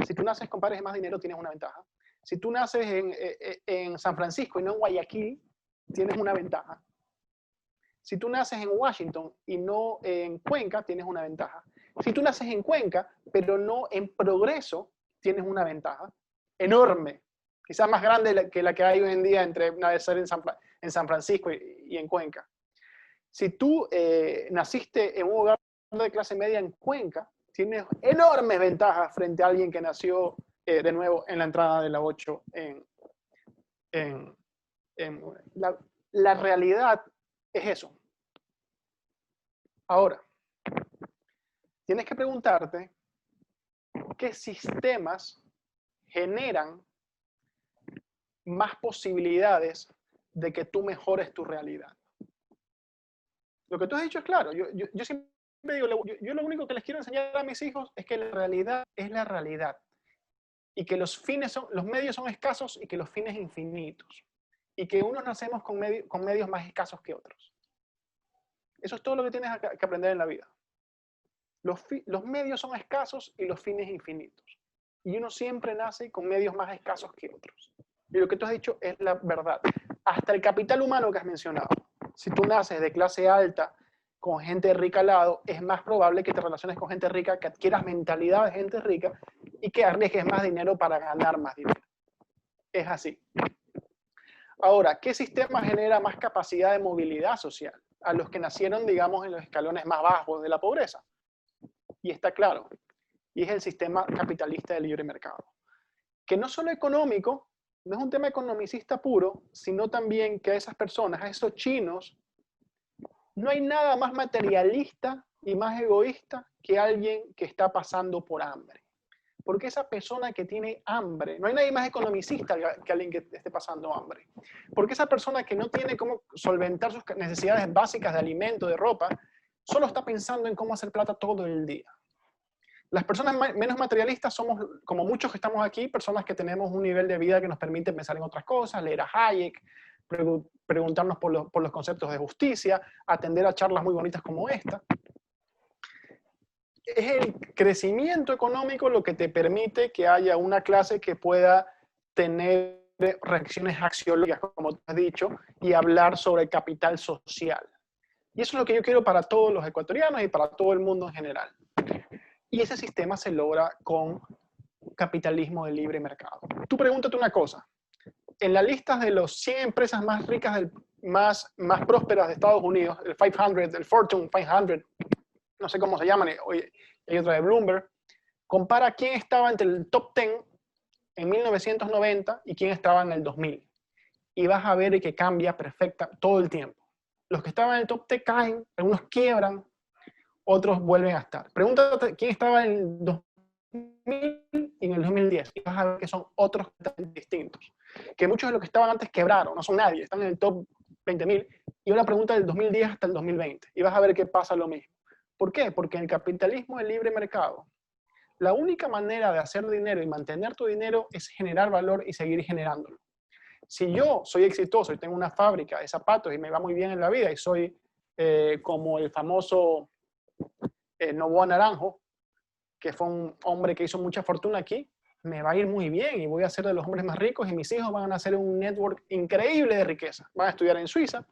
Si tú naces con padres de más dinero, tienes una ventaja. Si tú naces en San Francisco y no en Guayaquil, tienes una ventaja. Si tú naces en Washington y no en Cuenca, tienes una ventaja. Si tú naces en Cuenca, pero no en Progreso, tienes una ventaja enorme, quizás más grande que la que hay hoy en día entre nacer en San Francisco y en Cuenca. Si tú naciste en un hogar de clase media en Cuenca, tienes enormes ventajas frente a alguien que nació de nuevo en la entrada de la 8 la realidad es eso. Ahora, tienes que preguntarte qué sistemas generan más posibilidades de que tú mejores tu realidad. Lo que tú has dicho es claro. Yo siempre digo, yo lo único que les quiero enseñar a mis hijos es que la realidad es la realidad. Y que los medios son escasos y que los fines infinitos. Y que unos nacemos con medios más escasos que otros. Eso es todo lo que tienes que aprender en la vida. Los medios son escasos y los fines infinitos. Y uno siempre nace con medios más escasos que otros. Y lo que tú has dicho es la verdad. Hasta el capital humano que has mencionado. Si tú naces de clase alta con gente rica al lado, es más probable que te relaciones con gente rica, que adquieras mentalidad de gente rica y que arriesgues más dinero para ganar más dinero. Es así. Ahora, ¿qué sistema genera más capacidad de movilidad social? A los que nacieron, digamos, en los escalones más bajos de la pobreza. Y está claro. Y es el sistema capitalista de libre mercado. Que no solo económico, no es un tema economicista puro, sino también que a esas personas, a esos chinos, no hay nada más materialista y más egoísta que alguien que está pasando por hambre. Porque esa persona que tiene hambre, no hay nadie más economicista que alguien que esté pasando hambre. Porque esa persona que no tiene cómo solventar sus necesidades básicas de alimento, de ropa, solo está pensando en cómo hacer plata todo el día. Las personas menos materialistas somos, como muchos que estamos aquí, personas que tenemos un nivel de vida que nos permite pensar en otras cosas, leer a Hayek, preguntarnos por los conceptos de justicia, atender a charlas muy bonitas como esta. Es el crecimiento económico lo que te permite que haya una clase que pueda tener reacciones axiológicas, como tú has dicho, y hablar sobre el capital social. Y eso es lo que yo quiero para todos los ecuatorianos y para todo el mundo en general. Y ese sistema se logra con capitalismo de libre mercado. Tú pregúntate una cosa. En la lista de los 100 empresas más ricas, más prósperas de Estados Unidos, el 500, el Fortune 500, no sé cómo se llaman, hay otra de Bloomberg, compara quién estaba entre el top 10 en 1990 y quién estaba en el 2000. Y vas a ver que cambia perfecta todo el tiempo. Los que estaban en el top 10 caen, algunos quiebran, otros vuelven a estar. Pregúntate quién estaba en el y en el 2010. Y vas a ver que son otros distintos. Que muchos de los que estaban antes quebraron, no son nadie, están en el top 20.000. Y una pregunta del 2010 hasta el 2020. Y vas a ver que pasa lo mismo. ¿Por qué? Porque en el capitalismo del libre mercado, la única manera de hacer dinero y mantener tu dinero es generar valor y seguir generándolo. Si yo soy exitoso y tengo una fábrica de zapatos y me va muy bien en la vida y soy como el famoso Novoa Naranjo, que fue un hombre que hizo mucha fortuna aquí, me va a ir muy bien y voy a ser de los hombres más ricos y mis hijos van a hacer un network increíble de riqueza. Van a estudiar en Suiza.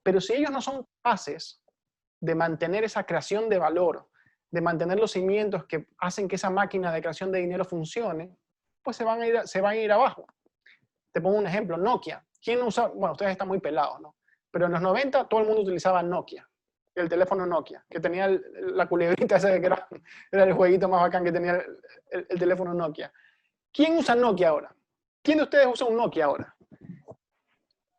Pero si ellos no son capaces de mantener esa creación de valor, de mantener los cimientos que hacen que esa máquina de creación de dinero funcione, pues se van a ir abajo. Te pongo un ejemplo, Nokia. ¿Quién usa? Bueno, ustedes están muy pelados, ¿no? Pero en los 90 todo el mundo utilizaba Nokia, el teléfono Nokia, que tenía la culebrita esa que era el jueguito más bacán que tenía el teléfono Nokia. ¿Quién usa Nokia ahora? ¿Quién de ustedes usa un Nokia ahora?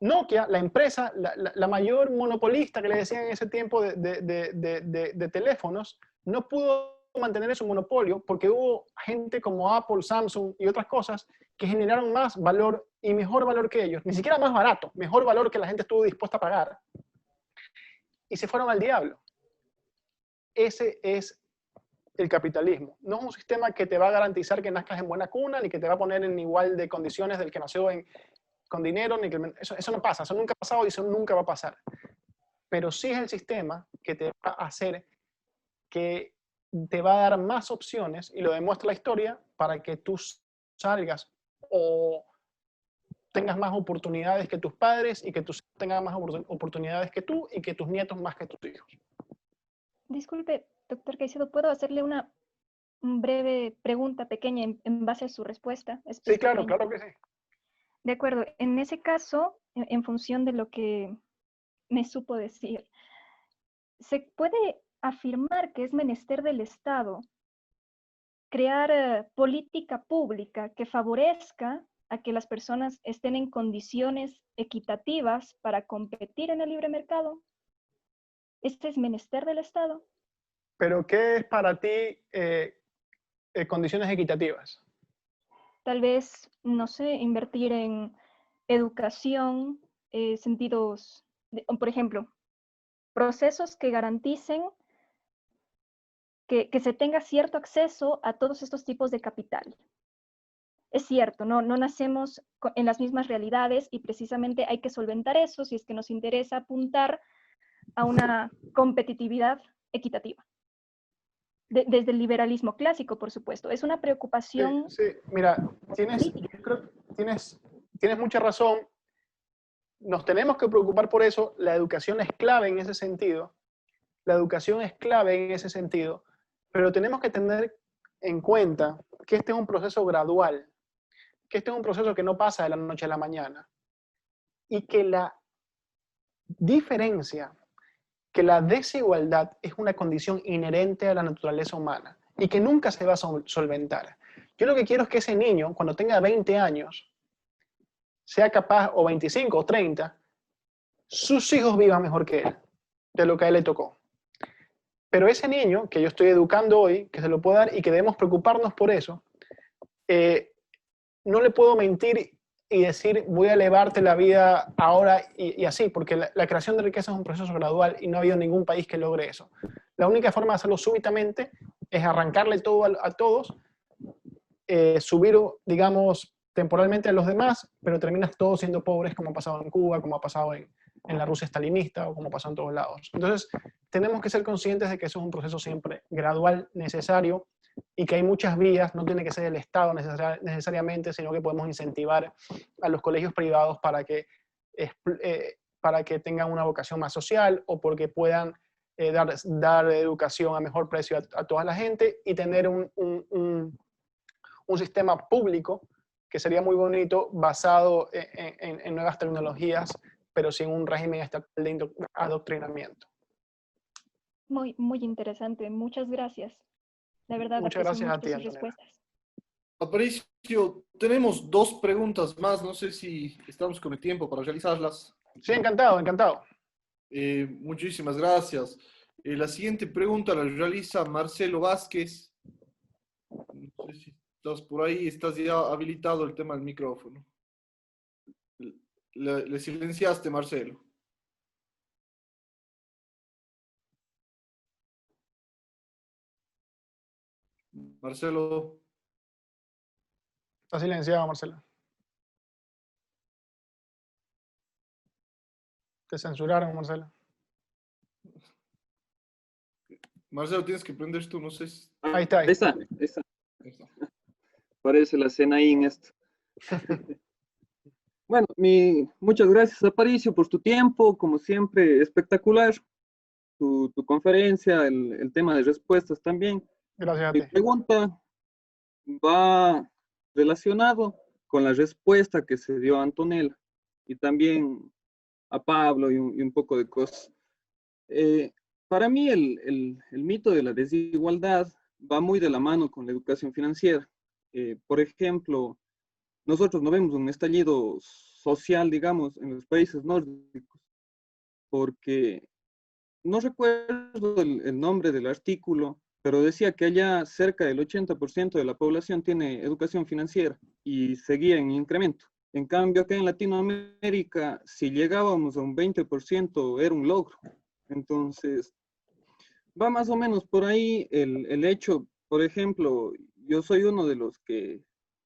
Nokia, la empresa, la mayor monopolista que le decían en ese tiempo de teléfonos, no pudo mantener su monopolio porque hubo gente como Apple, Samsung y otras cosas que generaron más valor y mejor valor que ellos. Ni siquiera más barato, mejor valor que la gente estuvo dispuesta a pagar. Y se fueron al diablo. Ese es el capitalismo. No es un sistema que te va a garantizar que nazcas en buena cuna, ni que te va a poner en igual de condiciones del que nació con dinero, ni que eso no pasa, eso nunca ha pasado y eso nunca va a pasar. Pero sí es el sistema que te va a hacer, que te va a dar más opciones, y lo demuestra la historia, para que tú salgas o tengas más oportunidades que tus padres y que tus hijos tengan más oportunidades que tú y que tus nietos más que tus hijos. Disculpe, doctor Caicedo, ¿puedo hacerle una breve pregunta pequeña en base a su respuesta? Sí, claro, claro que sí. De acuerdo. En ese caso, en función de lo que me supo decir, ¿se puede afirmar que es menester del Estado crear política pública que favorezca a que las personas estén en condiciones equitativas para competir en el libre mercado? ¿Este es menester del Estado? ¿Pero qué es para ti condiciones equitativas? Tal vez, no sé, invertir en educación, sentidos, por ejemplo, procesos que garanticen que se tenga cierto acceso a todos estos tipos de capital. Es cierto, no nacemos en las mismas realidades y precisamente hay que solventar eso si es que nos interesa apuntar a una competitividad equitativa. Desde el liberalismo clásico, por supuesto. Es una preocupación. Sí, mira, tienes mucha razón. Nos tenemos que preocupar por eso. La educación es clave en ese sentido. La educación es clave en ese sentido. Pero tenemos que tener en cuenta que este es un proceso gradual. Que este es un proceso que no pasa de la noche a la mañana. Y que la diferencia, que la desigualdad es una condición inherente a la naturaleza humana y que nunca se va a solventar. Yo lo que quiero es que ese niño, cuando tenga 20 años, sea capaz, o 25 o 30, sus hijos vivan mejor que él, de lo que a él le tocó. Pero ese niño que yo estoy educando hoy, que se lo puedo dar y que debemos preocuparnos por eso, no le puedo mentir y decir, voy a elevarte la vida ahora y así, porque la creación de riqueza es un proceso gradual y no ha habido ningún país que logre eso. La única forma de hacerlo súbitamente es arrancarle todo a todos, subir, digamos, temporalmente a los demás, pero terminas todos siendo pobres, como ha pasado en Cuba, como ha pasado en la Rusia stalinista o como pasó en todos lados. Entonces, tenemos que ser conscientes de que eso es un proceso siempre gradual, necesario, y que hay muchas vías, no tiene que ser el Estado necesariamente, sino que podemos incentivar a los colegios privados para que tengan una vocación más social o porque puedan dar educación a mejor precio a toda la gente y tener un sistema público que sería muy bonito, basado en nuevas tecnologías, pero sin un régimen estatal de adoctrinamiento. Muy, muy interesante. Muchas gracias. La verdad, muchas gracias a ti, sus respuestas. Aparicio, tenemos 2 preguntas más. No sé si estamos con el tiempo para realizarlas. Sí, encantado, encantado. Muchísimas gracias. La siguiente pregunta la realiza Marcelo Vázquez. No sé si estás por ahí, estás ya habilitado el tema del micrófono. Le silenciaste, Marcelo. Marcelo. Está silenciado, Marcelo. Te censuraron, Marcelo. Marcelo, tienes que prender tú, no sé si... Ahí está. Ahí está. Parece la cena ahí en esto. Bueno, muchas gracias, Aparicio, por tu tiempo, como siempre, espectacular. Tu conferencia, el tema de respuestas también. Gracias a Mi ti. pregunta va relacionado con la respuesta que se dio a Antonella y también a Pablo y un poco de cosas. Para mí el mito de la desigualdad va muy de la mano con la educación financiera. Por ejemplo, nosotros no vemos un estallido social, digamos, en los países nórdicos, porque no recuerdo el nombre del artículo, pero decía que allá cerca del 80% de la población tiene educación financiera y seguía en incremento. En cambio, acá en Latinoamérica, si llegábamos a un 20%, era un logro. Entonces, va más o menos por ahí el hecho, por ejemplo, yo soy uno de los que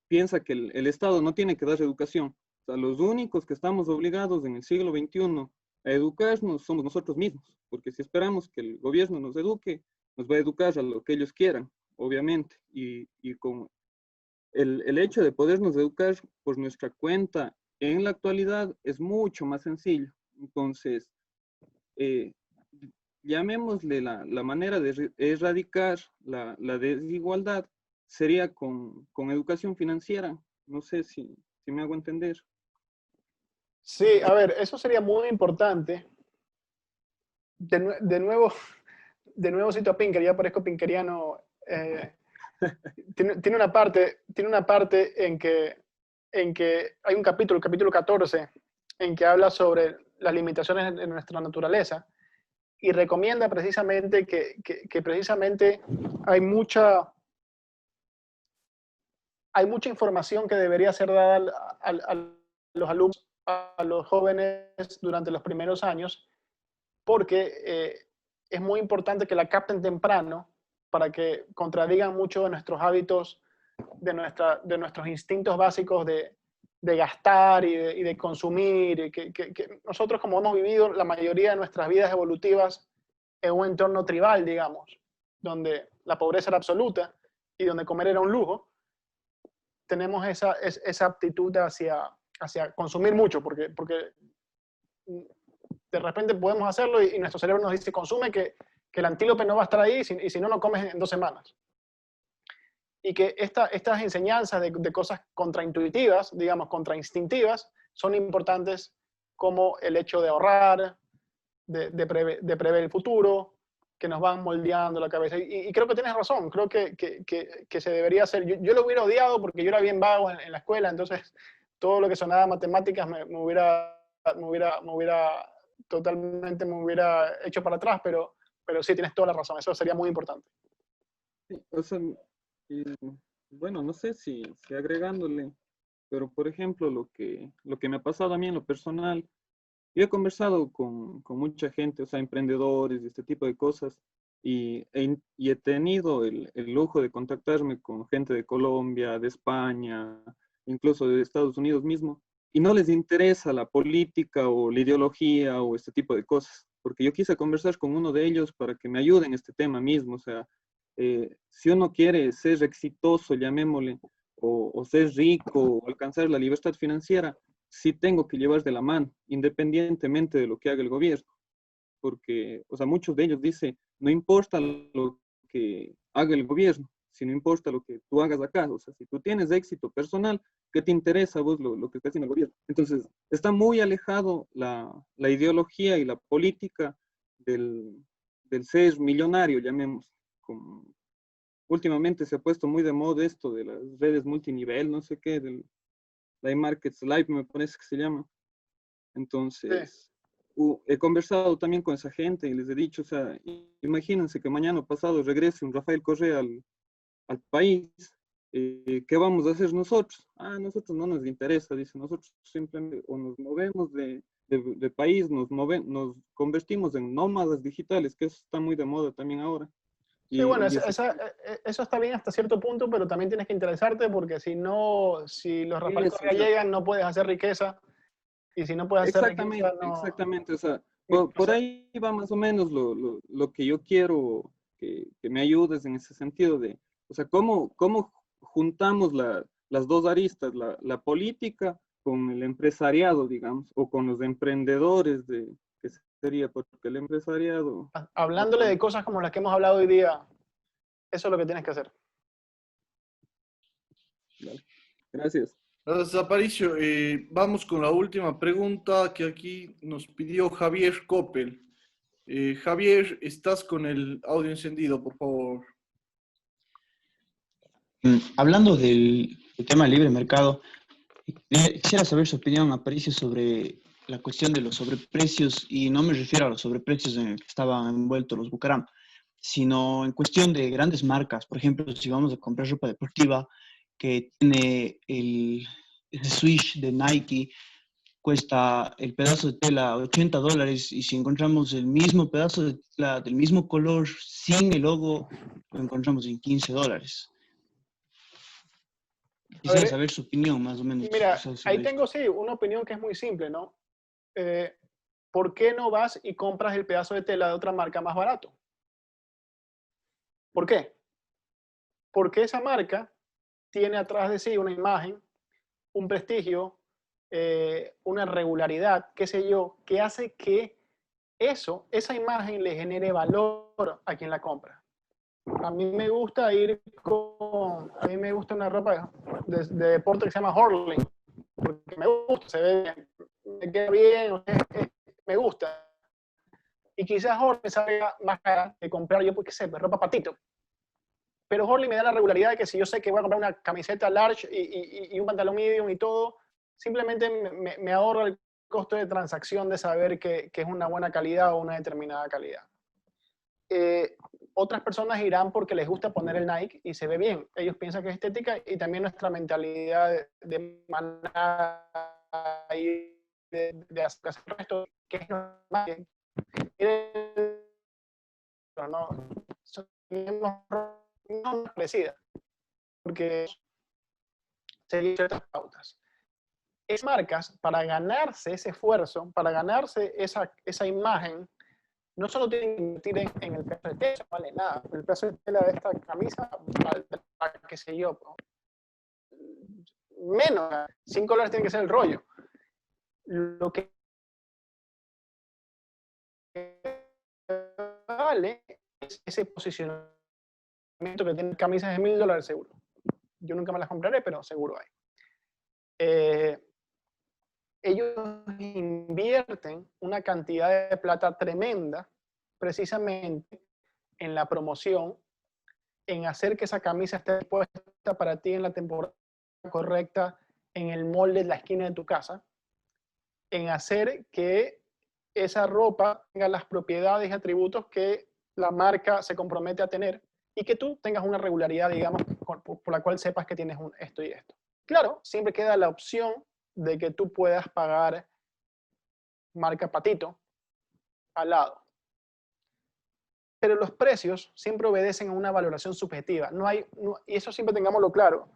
piensa que el Estado no tiene que dar educación. O sea, los únicos que estamos obligados en el siglo XXI a educarnos somos nosotros mismos, porque si esperamos que el gobierno nos eduque, nos va a educar a lo que ellos quieran, obviamente, y con el hecho de podernos educar por nuestra cuenta en la actualidad es mucho más sencillo. Entonces, llamémosle la manera de erradicar la desigualdad sería con educación financiera. No sé si me hago entender. Sí, a ver, eso sería muy importante. De nuevo cito a Pinker, ya parezco pinkeriano. Tiene una parte en que hay un capítulo, el capítulo 14, en que habla sobre las limitaciones de nuestra naturaleza y recomienda precisamente que precisamente hay mucha información que debería ser dada a los alumnos, a los jóvenes durante los primeros años, porque es muy importante que la capten temprano para que contradigan mucho de nuestros hábitos, de nuestros instintos básicos de gastar y de consumir. Que nosotros, como hemos vivido la mayoría de nuestras vidas evolutivas en un entorno tribal, digamos, donde la pobreza era absoluta y donde comer era un lujo, tenemos esa aptitud hacia consumir mucho, porque de repente podemos hacerlo y nuestro cerebro nos dice, consume, que el antílope no va a estar ahí y si no, no comes en 2 semanas. Y que estas enseñanzas de cosas contraintuitivas, digamos, contrainstintivas, son importantes, como el hecho de ahorrar, de prever el futuro, que nos van moldeando la cabeza. Y creo que tienes razón, creo que se debería hacer. Yo lo hubiera odiado porque yo era bien vago en la escuela, entonces todo lo que sonaba matemáticas me hubiera totalmente hecho para atrás, pero sí tienes toda la razón, eso sería muy importante. Sí, o sea, bueno, no sé si agregándole, pero por ejemplo, lo que me ha pasado a mí en lo personal, yo he conversado con mucha gente, o sea, emprendedores y este tipo de cosas, y he tenido el lujo de contactarme con gente de Colombia, de España, incluso de Estados Unidos mismo, y no les interesa la política o la ideología o este tipo de cosas, porque yo quise conversar con uno de ellos para que me ayude en este tema mismo, o sea, si uno quiere ser exitoso, llamémosle, o ser rico, o alcanzar la libertad financiera, sí tengo que llevar de la mano, independientemente de lo que haga el gobierno. Porque, o sea, muchos de ellos dicen, no importa lo que haga el gobierno, sino importa lo que tú hagas acá. O sea, si tú tienes éxito personal, ¿qué te interesa a vos lo que está haciendo el gobierno? Entonces, está muy alejado la ideología y la política del ser millonario, llamemos. Últimamente se ha puesto muy de moda esto de las redes multinivel, no sé qué, del Live Markets Live, me parece que se llama. Entonces, he conversado también con esa gente y les he dicho, o sea, imagínense que mañana pasado regrese un Rafael Correa al país, ¿qué vamos a hacer nosotros? Ah, nosotros no nos interesa, dice, nosotros simplemente o nos movemos de país, nos convertimos en nómadas digitales, que eso está muy de moda también ahora. Sí, bueno, eso está bien hasta cierto punto, pero también tienes que interesarte porque si los Rafael Correa llegan, no puedes hacer riqueza. Y si no puedes hacer riqueza, no... Exactamente, o sea, por ahí va más o menos lo que yo quiero que me ayudes en ese sentido de, o sea, cómo juntamos las dos aristas, la política con el empresariado, digamos, o con los emprendedores, que sería porque el empresariado... Hablándole de cosas como las que hemos hablado hoy día, eso es lo que tienes que hacer. Vale. Gracias. Gracias, Aparicio. Vamos con la última pregunta que aquí nos pidió Javier Coppel. Javier, estás con el audio encendido, por favor. Hablando del tema del libre mercado, quisiera saber su opinión, Aparicio, sobre la cuestión de los sobreprecios, y no me refiero a los sobreprecios en el que estaban envueltos los Bucaram, sino en cuestión de grandes marcas. Por ejemplo, si vamos a comprar ropa deportiva que tiene el Swish de Nike, cuesta el pedazo de tela $80, y si encontramos el mismo pedazo de tela del mismo color sin el logo, lo encontramos en $15. Quisiera saber su opinión, más o menos. Mira, ahí tengo, sí, una opinión que es muy simple, ¿no? ¿Por qué no vas y compras el pedazo de tela de otra marca más barato? ¿Por qué? Porque esa marca tiene atrás de sí una imagen, un prestigio, una regularidad, qué sé yo, que hace que esa imagen le genere valor a quien la compra. A mí me gusta a mí me gusta una ropa de deporte que se llama Hurling, porque me gusta, se ve bien, me queda bien, me gusta. Y quizás Hurling me salga más cara de comprar yo, porque sé, ropa patito. Pero Hurling me da la regularidad de que si yo sé que voy a comprar una camiseta large y un pantalón medium y todo, simplemente me ahorro el costo de transacción de saber que es una buena calidad o una determinada calidad. Otras personas irán porque les gusta poner el Nike y se ve bien. Ellos piensan que es estética, y también nuestra mentalidad de manada y de hacer esto, que es normal. No parecida, porque seguir ciertas pautas. Es marcas, para ganarse ese esfuerzo, para ganarse esa imagen, no solo tienen que invertir en el peso de tela, no vale nada. El peso de tela de esta camisa, qué sé yo, menos, $5 tiene que ser el rollo. Lo que vale es ese posicionamiento que tienen camisas de $1000 seguro. Yo nunca me las compraré, pero seguro hay. Ellos invierten una cantidad de plata tremenda precisamente en la promoción, en hacer que esa camisa esté puesta para ti en la temporada correcta, en el molde de la esquina de tu casa, en hacer que esa ropa tenga las propiedades y atributos que la marca se compromete a tener, y que tú tengas una regularidad, digamos, por la cual sepas que tienes esto y esto. Claro, siempre queda la opción de que tú puedas pagar marca patito al lado. Pero los precios siempre obedecen a una valoración subjetiva. Y eso siempre tengámoslo claro.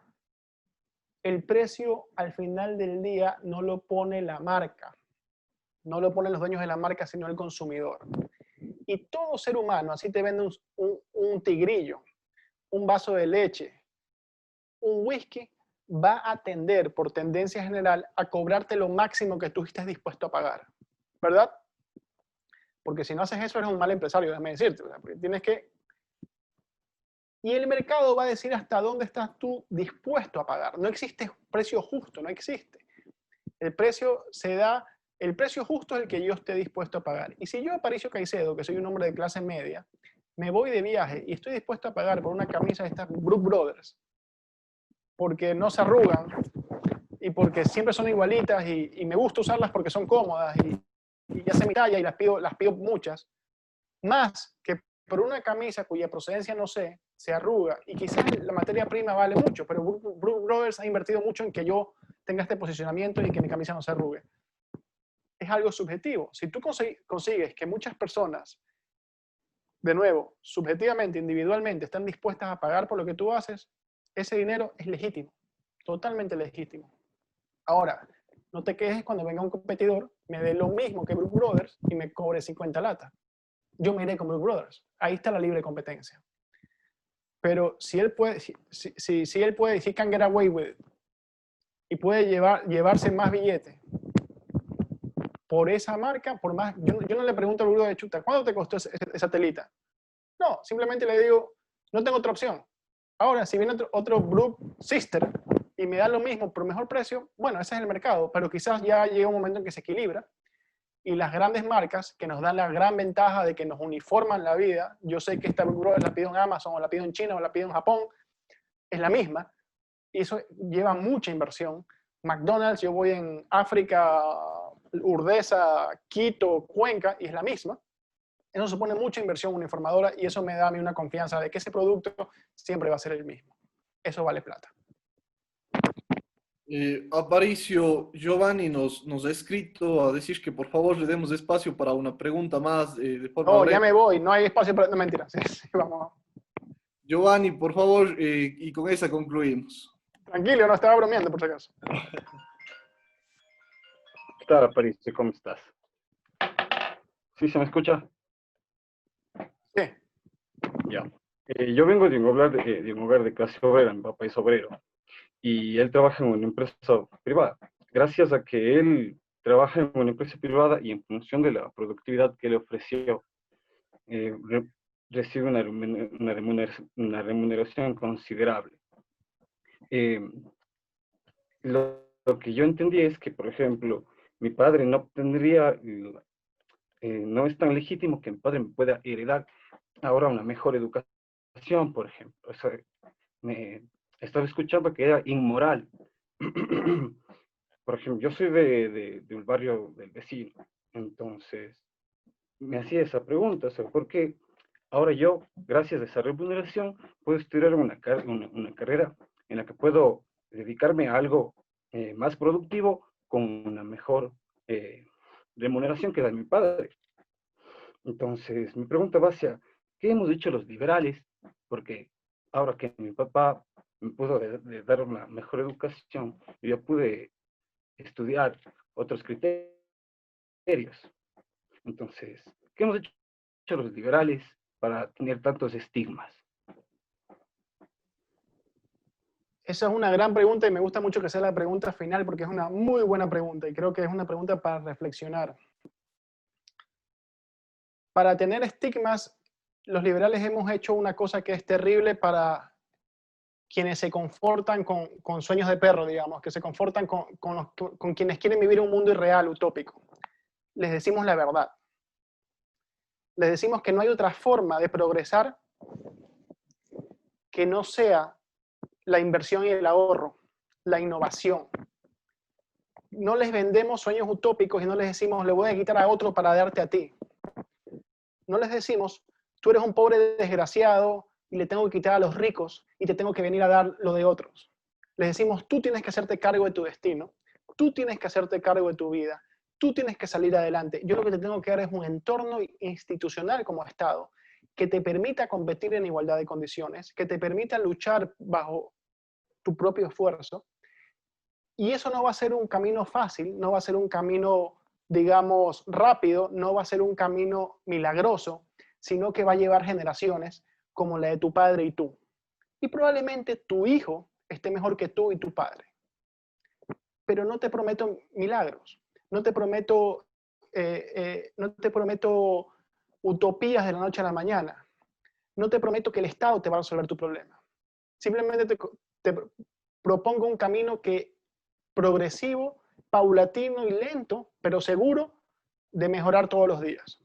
El precio al final del día no lo pone la marca. No lo ponen los dueños de la marca, sino el consumidor. Y todo ser humano, así te vende un tigrillo, un vaso de leche, un whisky, va a tender, por tendencia general, a cobrarte lo máximo que tú estés dispuesto a pagar. ¿Verdad? Porque si no haces eso, eres un mal empresario, déjame decirte. Porque tienes que... Y el mercado va a decir hasta dónde estás tú dispuesto a pagar. No existe precio justo, no existe. El precio justo es el que yo esté dispuesto a pagar. Y si yo, Aparicio Caicedo, que soy un hombre de clase media, me voy de viaje y estoy dispuesto a pagar por una camisa de estas Brook Brothers, porque no se arrugan y porque siempre son igualitas y me gusta usarlas porque son cómodas y ya sé mi talla y las pido muchas, más que pero una camisa cuya procedencia no sé, se arruga y quizás la materia prima vale mucho, pero Brooks Brothers ha invertido mucho en que yo tenga este posicionamiento y que mi camisa no se arrugue. Es algo subjetivo. Si tú consigues que muchas personas, de nuevo, subjetivamente, individualmente, están dispuestas a pagar por lo que tú haces, ese dinero es legítimo, totalmente legítimo. Ahora, no te quejes cuando venga un competidor, me dé lo mismo que Brooks Brothers y me cobre 50 latas. Yo me iré con Brooks Brothers. Ahí está la libre competencia. Pero si él puede, si él puede, si he can get away with it, y puede llevarse más billetes por esa marca, por más, yo no le pregunto al Brooks de chuta, ¿cuánto te costó esa telita? No, simplemente le digo, no tengo otra opción. Ahora, si viene otro Brooks Sister y me da lo mismo por mejor precio, bueno, ese es el mercado, pero quizás ya llega un momento en que se equilibra. Y las grandes marcas que nos dan la gran ventaja de que nos uniforman la vida, yo sé que esta Brooks la pido en Amazon, o la pido en China, o la pido en Japón, es la misma, y eso lleva mucha inversión. McDonald's, yo voy en África, Urdesa, Quito, Cuenca, y es la misma. Eso supone mucha inversión uniformadora, y eso me da a mí una confianza de que ese producto siempre va a ser el mismo. Eso vale plata. Aparicio, Giovanni nos ha escrito a decir que por favor le demos espacio para una pregunta más de forma breve. Ya me voy, no hay espacio para... No, mentira, sí, vamos. Giovanni, por favor, y con esa concluimos. Tranquilo, no estaba bromeando por si acaso. ¿Qué tal, Aparicio? ¿Cómo estás? ¿Sí se me escucha? Sí. Ya. Yo vengo de un hogar de clase obrera, mi papá es obrero. Y él trabaja en una empresa privada. Gracias a que él trabaja en una empresa privada y en función de la productividad que le ofreció, recibe una remuneración considerable. Lo que yo entendí es que, por ejemplo, mi padre no obtendría, no es tan legítimo que mi padre me pueda heredar ahora una mejor educación, por ejemplo. Eso, estaba escuchando que era inmoral. Por ejemplo, yo soy del barrio del vecino, entonces me hacía esa pregunta, o sea, ¿por qué ahora yo, gracias a esa remuneración, puedo estudiar una carrera en la que puedo dedicarme a algo más productivo con una mejor remuneración que la de mi padre? Entonces, mi pregunta va hacia, ¿qué hemos dicho los liberales? Porque ahora que mi papá me pudo dar una mejor educación, yo pude estudiar otros criterios. Entonces, ¿qué hemos hecho los liberales para tener tantos estigmas? Esa es una gran pregunta y me gusta mucho que sea la pregunta final porque es una muy buena pregunta y creo que es una pregunta para reflexionar. Para tener estigmas, los liberales hemos hecho una cosa que es terrible para quienes se confortan con sueños de perro, digamos, que se confortan con quienes quieren vivir un mundo irreal, utópico. Les decimos la verdad. Les decimos que no hay otra forma de progresar que no sea la inversión y el ahorro, la innovación. No les vendemos sueños utópicos y no les decimos, le voy a quitar a otro para darte a ti. No les decimos, tú eres un pobre desgraciado y le tengo que quitar a los ricos y te tengo que venir a dar lo de otros. Les decimos, tú tienes que hacerte cargo de tu destino, tú tienes que hacerte cargo de tu vida, tú tienes que salir adelante. Yo lo que te tengo que dar es un entorno institucional como Estado que te permita competir en igualdad de condiciones, que te permita luchar bajo tu propio esfuerzo. Y eso no va a ser un camino fácil, no va a ser un camino, digamos, rápido, no va a ser un camino milagroso, sino que va a llevar generaciones como la de tu padre y tú. Y probablemente tu hijo esté mejor que tú y tu padre. Pero no te prometo milagros, no te prometo utopías de la noche a la mañana, no te prometo que el Estado te va a resolver tu problema. Simplemente te propongo un camino progresivo, paulatino y lento, pero seguro de mejorar todos los días.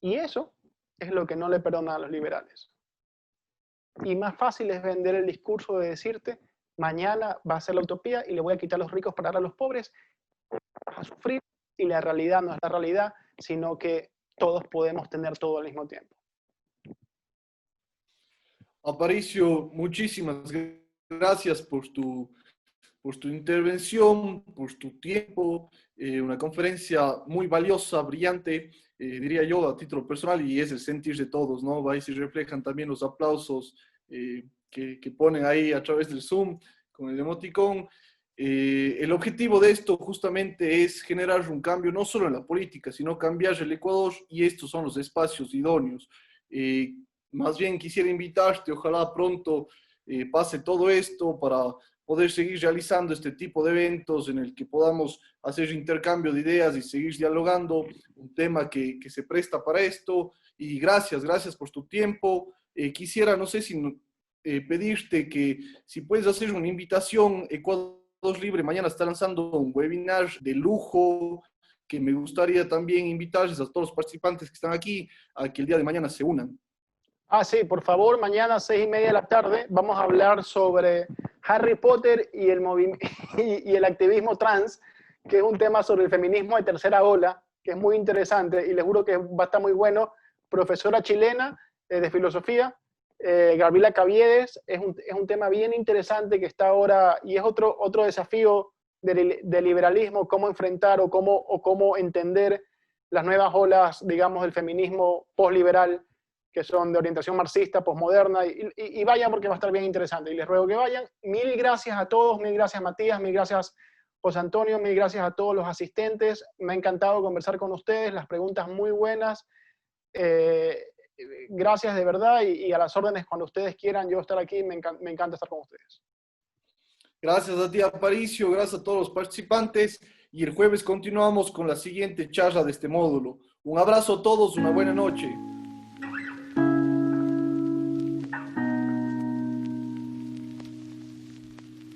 Y eso es lo que no le perdonan a los liberales. Y más fácil es vender el discurso de decirte, mañana va a ser la utopía y le voy a quitar a los ricos para dar a los pobres, vas a sufrir, y la realidad no es la realidad, sino que todos podemos tener todo al mismo tiempo. Aparicio, muchísimas gracias por tu intervención, por tu tiempo, una conferencia muy valiosa, brillante, diría yo a título personal, y es el sentir de todos, ¿no? Ahí se reflejan también los aplausos que ponen ahí a través del Zoom con el emoticón. El objetivo de esto justamente es generar un cambio no solo en la política, sino cambiar el Ecuador, y estos son los espacios idóneos. Más bien quisiera invitarte, ojalá pronto pase todo esto para poder seguir realizando este tipo de eventos en el que podamos hacer intercambio de ideas y seguir dialogando, un tema que se presta para esto. Y gracias por tu tiempo. Quisiera, no sé si pedirte que si puedes hacer una invitación. Ecuador Libre mañana está lanzando un webinar de lujo que me gustaría también invitarles a todos los participantes que están aquí a que el día de mañana se unan. Sí, por favor, mañana a 6:30 de la tarde vamos a hablar sobre Harry Potter y el activismo trans, que es un tema sobre el feminismo de tercera ola, que es muy interesante y les juro que va a estar muy bueno. Profesora chilena de filosofía, Gabriela Caviedes, es un tema bien interesante que está ahora, y es otro desafío del liberalismo, cómo enfrentar o cómo entender las nuevas olas, digamos, del feminismo postliberal, que son de orientación marxista, posmoderna, y vayan porque va a estar bien interesante, y les ruego que vayan. Mil gracias a todos, mil gracias Matías, mil gracias José Antonio, mil gracias a todos los asistentes, me ha encantado conversar con ustedes, las preguntas muy buenas, gracias de verdad, y a las órdenes cuando ustedes quieran yo estar aquí, me encanta estar con ustedes. Gracias a ti, Aparicio, gracias a todos los participantes, y el jueves continuamos con la siguiente charla de este módulo. Un abrazo a todos, una buena noche.